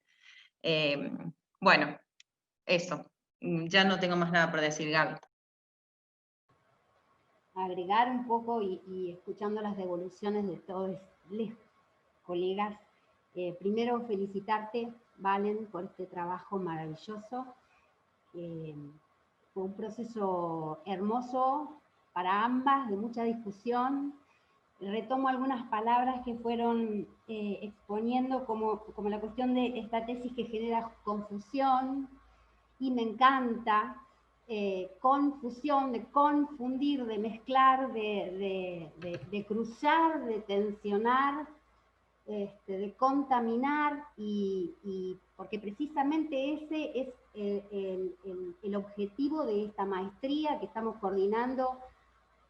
Bueno, eso. Ya no tengo más nada por decir, Gaby. Agregar un poco y escuchando las devoluciones de todos los colegas. Primero felicitarte, Valen, por este trabajo maravilloso. Fue un proceso hermoso para ambas, de mucha discusión. Retomo algunas palabras que fueron exponiendo como la cuestión de esta tesis que genera confusión, y me encanta confusión, de confundir, de mezclar, de cruzar, de tensionar, de contaminar, y porque precisamente ese es el objetivo de esta maestría que estamos coordinando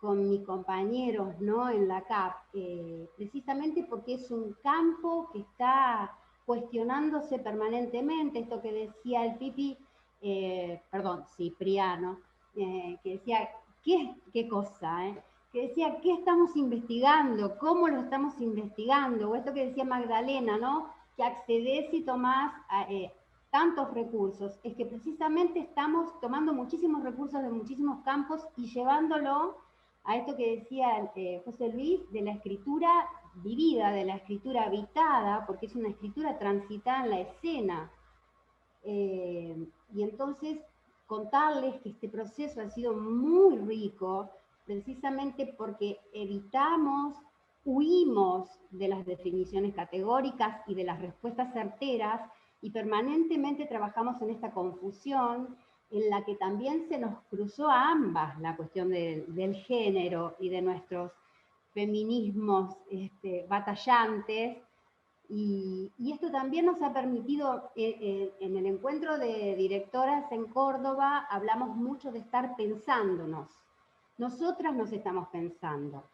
con mis compañeros, ¿no? En la CAP, precisamente porque es un campo que está cuestionándose permanentemente, esto que decía el Pipi, Cipriano, que decía, ¿qué cosa? Que decía, ¿qué estamos investigando? ¿Cómo lo estamos investigando? O esto que decía Magdalena, ¿no? Que accedes y tomás tantos recursos. Es que precisamente estamos tomando muchísimos recursos de muchísimos campos y llevándolo a esto que decía José Luis, de la escritura vivida, de la escritura habitada, porque es una escritura transitada en la escena. Y entonces contarles que este proceso ha sido muy rico, precisamente porque huimos de las definiciones categóricas y de las respuestas certeras, y permanentemente trabajamos en esta confusión, en la que también se nos cruzó a ambas la cuestión del género y de nuestros feminismos batallantes, y esto también nos ha permitido, en el encuentro de directoras en Córdoba, hablamos mucho de estar pensándonos. Nosotras nos estamos pensando.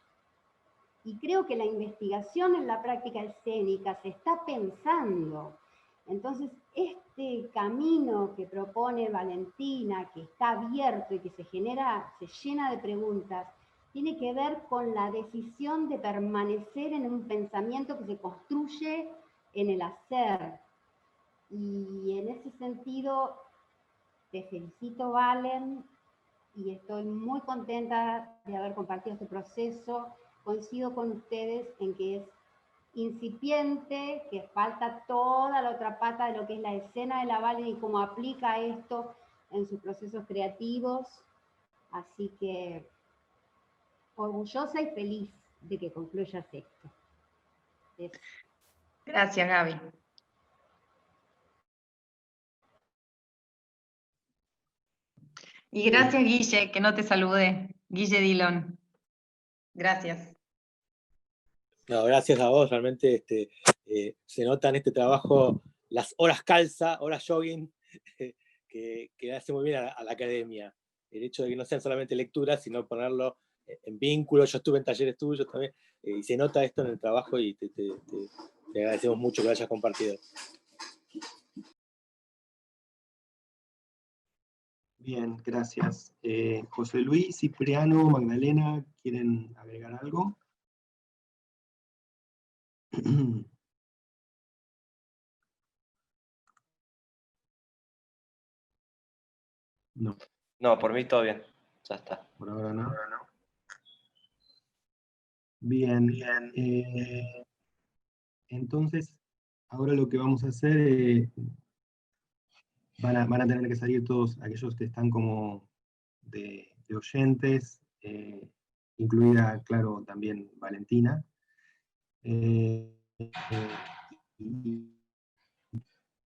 Y creo que la investigación en la práctica escénica se está pensando. Entonces, este camino que propone Valentina, que está abierto y que se llena de preguntas, tiene que ver con la decisión de permanecer en un pensamiento que se construye en el hacer. Y en ese sentido, te felicito, Valen, y estoy muy contenta de haber compartido este proceso. Coincido con ustedes en que es incipiente, que falta toda la otra pata de lo que es la escena de la Valen y cómo aplica esto en sus procesos creativos. Así que orgullosa y feliz de que concluyas esto. Gracias, Gaby. Y gracias, Guille, que no te saludé. Guille Dillon. Gracias. No, gracias a vos, realmente se nota en este trabajo las horas calza, horas jogging, que hace muy bien a la academia. El hecho de que no sean solamente lecturas, sino ponerlo en vínculo. Yo estuve en talleres tuyos también, y se nota esto en el trabajo y te agradecemos mucho que lo hayas compartido. Bien, gracias. José Luis, Cipriano, Magdalena, ¿quieren agregar algo? No. No, por mí todo bien. Ya está. Por ahora no. Bien. Entonces, ahora lo que vamos a hacer es, van a tener que salir todos aquellos que están como de oyentes, incluida, claro, también Valentina. Y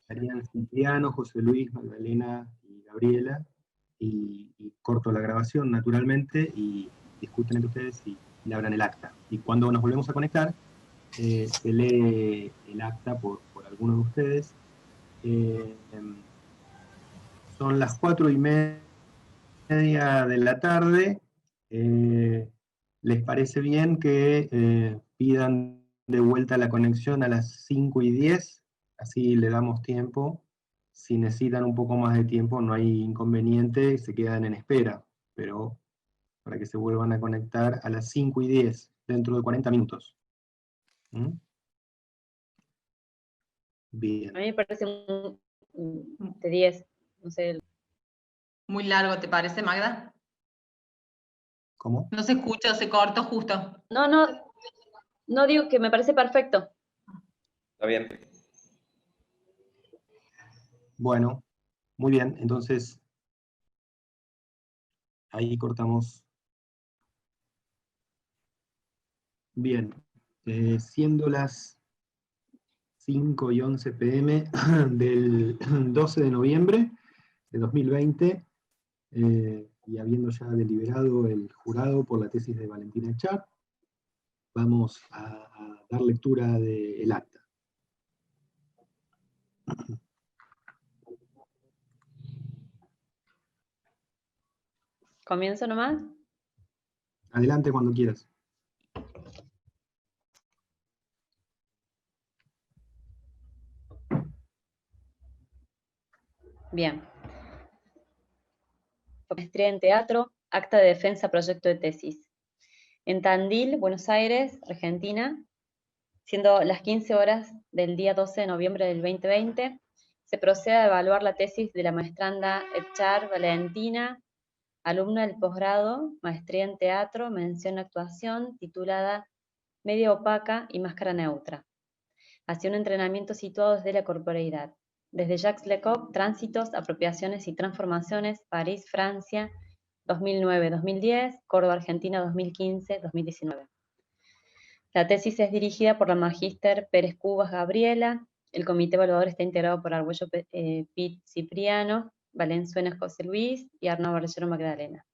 estarían Cipriano, José Luis, Magdalena y Gabriela, y corto la grabación naturalmente, y discuten entre ustedes y le abran el acta. Y cuando nos volvemos a conectar, se lee el acta por alguno de ustedes. Son las 4:30 de la tarde. ¿Les parece bien que pidan de vuelta la conexión a las 5:10? Así le damos tiempo. Si necesitan un poco más de tiempo, no hay inconveniente, se quedan en espera, pero para que se vuelvan a conectar a las 5:10, dentro de 40 minutos. ¿Mm? Bien. A mí me parece de 10, no sé. Muy largo, ¿te parece, Magda? ¿Cómo? No se escucha, se cortó justo. No digo que me parece perfecto. Está bien. Bueno, muy bien, entonces ahí cortamos. Bien, siendo las 5:11 p.m. del 12 de noviembre de 2020, y habiendo ya deliberado el jurado por la tesis de Valentina Echar, vamos a dar lectura del acta. ¿Comienzo nomás? Adelante cuando quieras. Bien. Maestría en teatro, acta de defensa, proyecto de tesis. En Tandil, Buenos Aires, Argentina, siendo las 15 horas del día 12 de noviembre del 2020, se procede a evaluar la tesis de la maestranda Echar Valentina, alumna del posgrado, maestría en teatro, mención actuación, titulada Media opaca y máscara neutra, hacia un entrenamiento situado desde la corporeidad. Desde Jacques Lecoq, Tránsitos, Apropiaciones y Transformaciones, París, Francia, 2009-2010, Córdoba, Argentina, 2015-2019. La tesis es dirigida por la magíster Pérez Cubas Gabriela. El comité evaluador está integrado por Argüello Pit Cipriano, Valenzuela José Luis y Arnaud Barrellero Magdalena.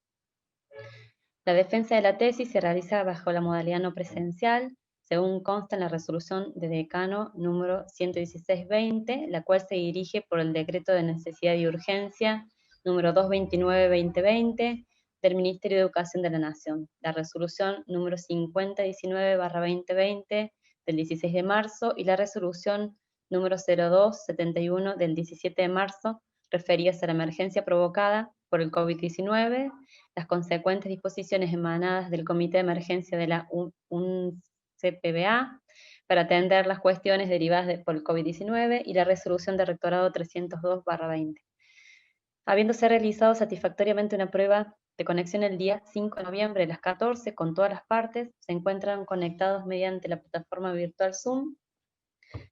La defensa de la tesis se realiza bajo la modalidad no presencial, según consta en la resolución de decano número 116-20, la cual se dirige por el decreto de necesidad y urgencia número 229-2020, del Ministerio de Educación de la Nación, la resolución número 5019/2020 del 16 de marzo y la resolución número 0271 del 17 de marzo, referidas a la emergencia provocada por el COVID-19, las consecuentes disposiciones emanadas del Comité de Emergencia de la UNCPBA para atender las cuestiones derivadas por el COVID-19 y la resolución de rectorado 302/20. Habiéndose realizado satisfactoriamente una prueba de conexión el día 5 de noviembre a las 14 con todas las partes, se encuentran conectados mediante la plataforma virtual Zoom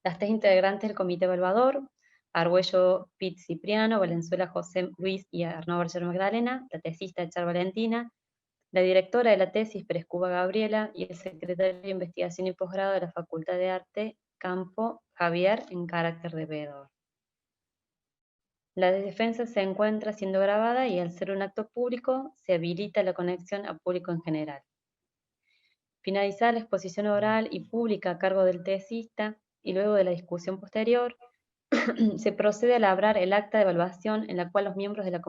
las 3 integrantes del comité evaluador, Argüello Pit Cipriano, Valenzuela José Luis y Arnaud Berger Magdalena, la tesista Char Valentina, la directora de la tesis Pérez Cuba Gabriela y el secretario de Investigación y Posgrado de la Facultad de Arte Campo Javier en carácter de veedor. La defensa se encuentra siendo grabada y al ser un acto público se habilita la conexión a público en general. Finalizada la exposición oral y pública a cargo del tesista y luego de la discusión posterior, se procede a elaborar el acta de evaluación en la cual los miembros de la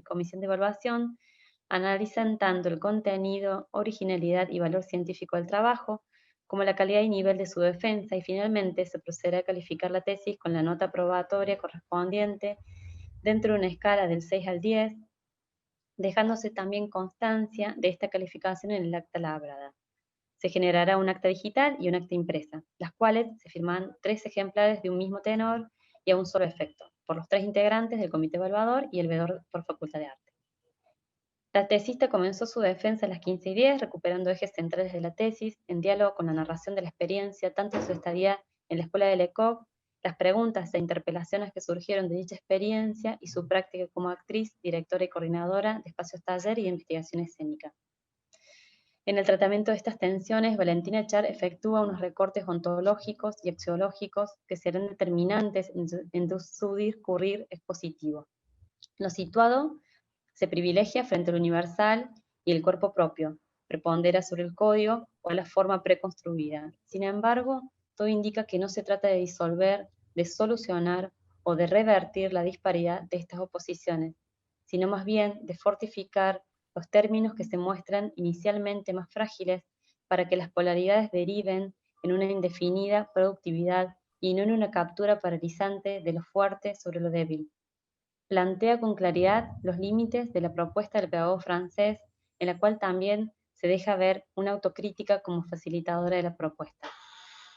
comisión de evaluación analizan tanto el contenido, originalidad y valor científico del trabajo, como la calidad y nivel de su defensa, y finalmente se procederá a calificar la tesis con la nota probatoria correspondiente dentro de una escala del 6 al 10, dejándose también constancia de esta calificación en el acta labrada. Se generará un acta digital y un acta impresa, las cuales se firmarán 3 ejemplares de un mismo tenor y a un solo efecto, por los 3 integrantes del comité evaluador y el veedor por Facultad de Arte. La tesista comenzó su defensa a las 15:10, recuperando ejes centrales de la tesis, en diálogo con la narración de la experiencia, tanto en su estadía en la escuela de Lecoq, las preguntas e interpelaciones que surgieron de dicha experiencia y su práctica como actriz, directora y coordinadora de espacios taller y de investigación escénica. En el tratamiento de estas tensiones, Valentina Char efectúa unos recortes ontológicos y axiológicos que serán determinantes en su discurrir expositivo. Lo situado se privilegia frente al universal y el cuerpo propio, prepondera sobre el código o la forma preconstruida. Sin embargo, todo indica que no se trata de disolver, de solucionar o de revertir la disparidad de estas oposiciones, sino más bien de fortificar los términos que se muestran inicialmente más frágiles para que las polaridades deriven en una indefinida productividad y no en una captura paralizante de lo fuerte sobre lo débil. Plantea con claridad los límites de la propuesta del pedagogo francés, en la cual también se deja ver una autocrítica como facilitadora de la propuesta.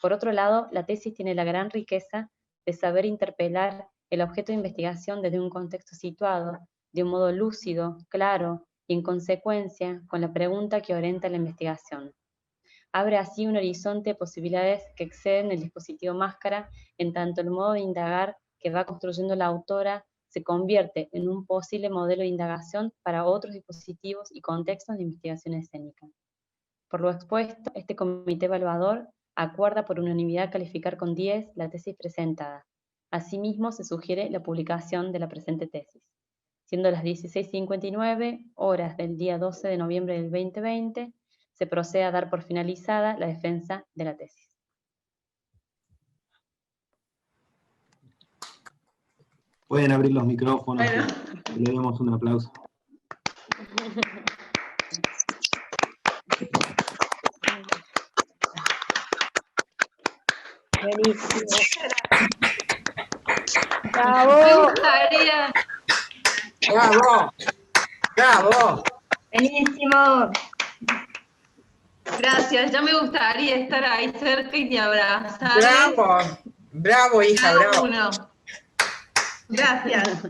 Por otro lado, la tesis tiene la gran riqueza de saber interpelar el objeto de investigación desde un contexto situado, de un modo lúcido, claro y en consecuencia con la pregunta que orienta la investigación. Abre así un horizonte de posibilidades que exceden el dispositivo máscara, en tanto el modo de indagar que va construyendo la autora se convierte en un posible modelo de indagación para otros dispositivos y contextos de investigación escénica. Por lo expuesto, este comité evaluador acuerda por unanimidad calificar con 10 la tesis presentada. Asimismo, se sugiere la publicación de la presente tesis. Siendo las 16:59 horas del día 12 de noviembre del 2020, se procede a dar por finalizada la defensa de la tesis. Pueden abrir los micrófonos, Bueno. y le demos un aplauso. Buenísimo. Me ¡Bravo! gustaría, ¡Bravo! ¡Bravo! ¡Buenísimo! gracias, ya me gustaría estar ahí cerca y te abrazar. ¡Bravo! ¡Bravo, hija! Cada ¡Bravo! uno. Gracias.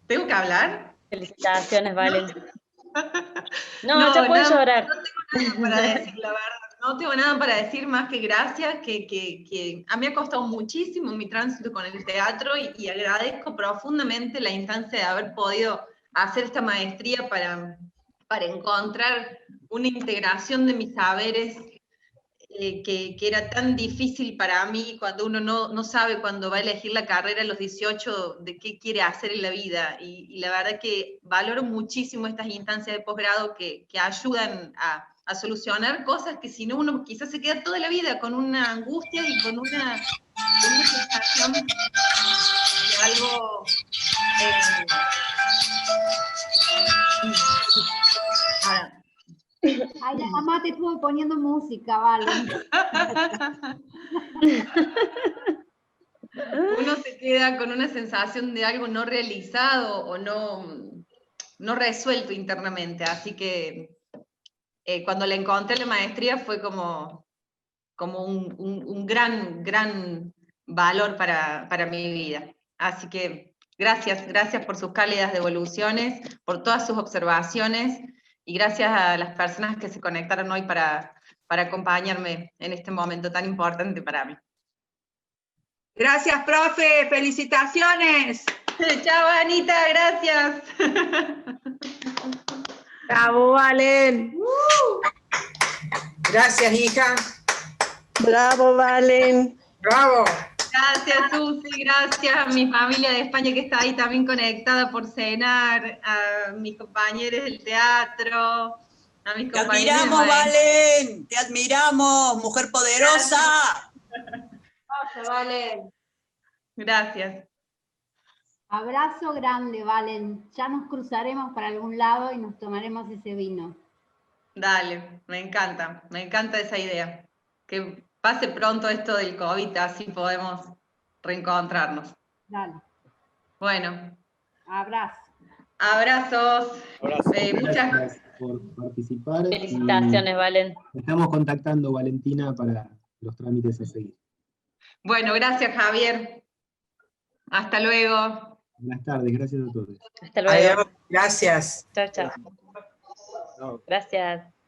¿Tengo que hablar? Felicitaciones, Valen. No, No, ya puedes llorar. No tengo nada para decir, la verdad. No tengo nada para decir más que gracias, que a mí me ha costado muchísimo mi tránsito con el teatro y agradezco profundamente la instancia de haber podido hacer esta maestría para encontrar una integración de mis saberes que era tan difícil para mí cuando uno no sabe cuando va a elegir la carrera a los 18 de qué quiere hacer en la vida. Y la verdad que valoro muchísimo estas instancias de posgrado que ayudan a solucionar cosas que si no uno quizás se queda toda la vida con una angustia y con una sensación de algo estuve poniendo música, Valen. Uno se queda con una sensación de algo no realizado o no resuelto internamente, así que cuando la encontré en la maestría fue como un gran valor para mi vida. Así que gracias por sus cálidas devoluciones, por todas sus observaciones, y gracias a las personas que se conectaron hoy para acompañarme en este momento tan importante para mí. Gracias, profe. Felicitaciones. Chao, Anita, gracias. Bravo, Valen. Gracias, hija. Bravo, Valen. Bravo. Gracias, Susi, gracias a mi familia de España que está ahí también conectada por cenar, a mis compañeros del teatro, a mis Te compañeros admiramos, de Valen. Te admiramos, mujer poderosa. Gracias, Valen. Gracias. Abrazo grande, Valen. Ya nos cruzaremos para algún lado y nos tomaremos ese vino. Dale, me encanta esa idea. Que pase pronto esto del COVID, así podemos reencontrarnos. Dale. Bueno. Abrazo. Abrazos. Muchas gracias por participar. Felicitaciones, Valen. Estamos contactando, Valentina, para los trámites a seguir. Bueno, gracias, Javier. Hasta luego. Buenas tardes, gracias a todos. Hasta luego. Adiós. Gracias. Chao, chao. Gracias.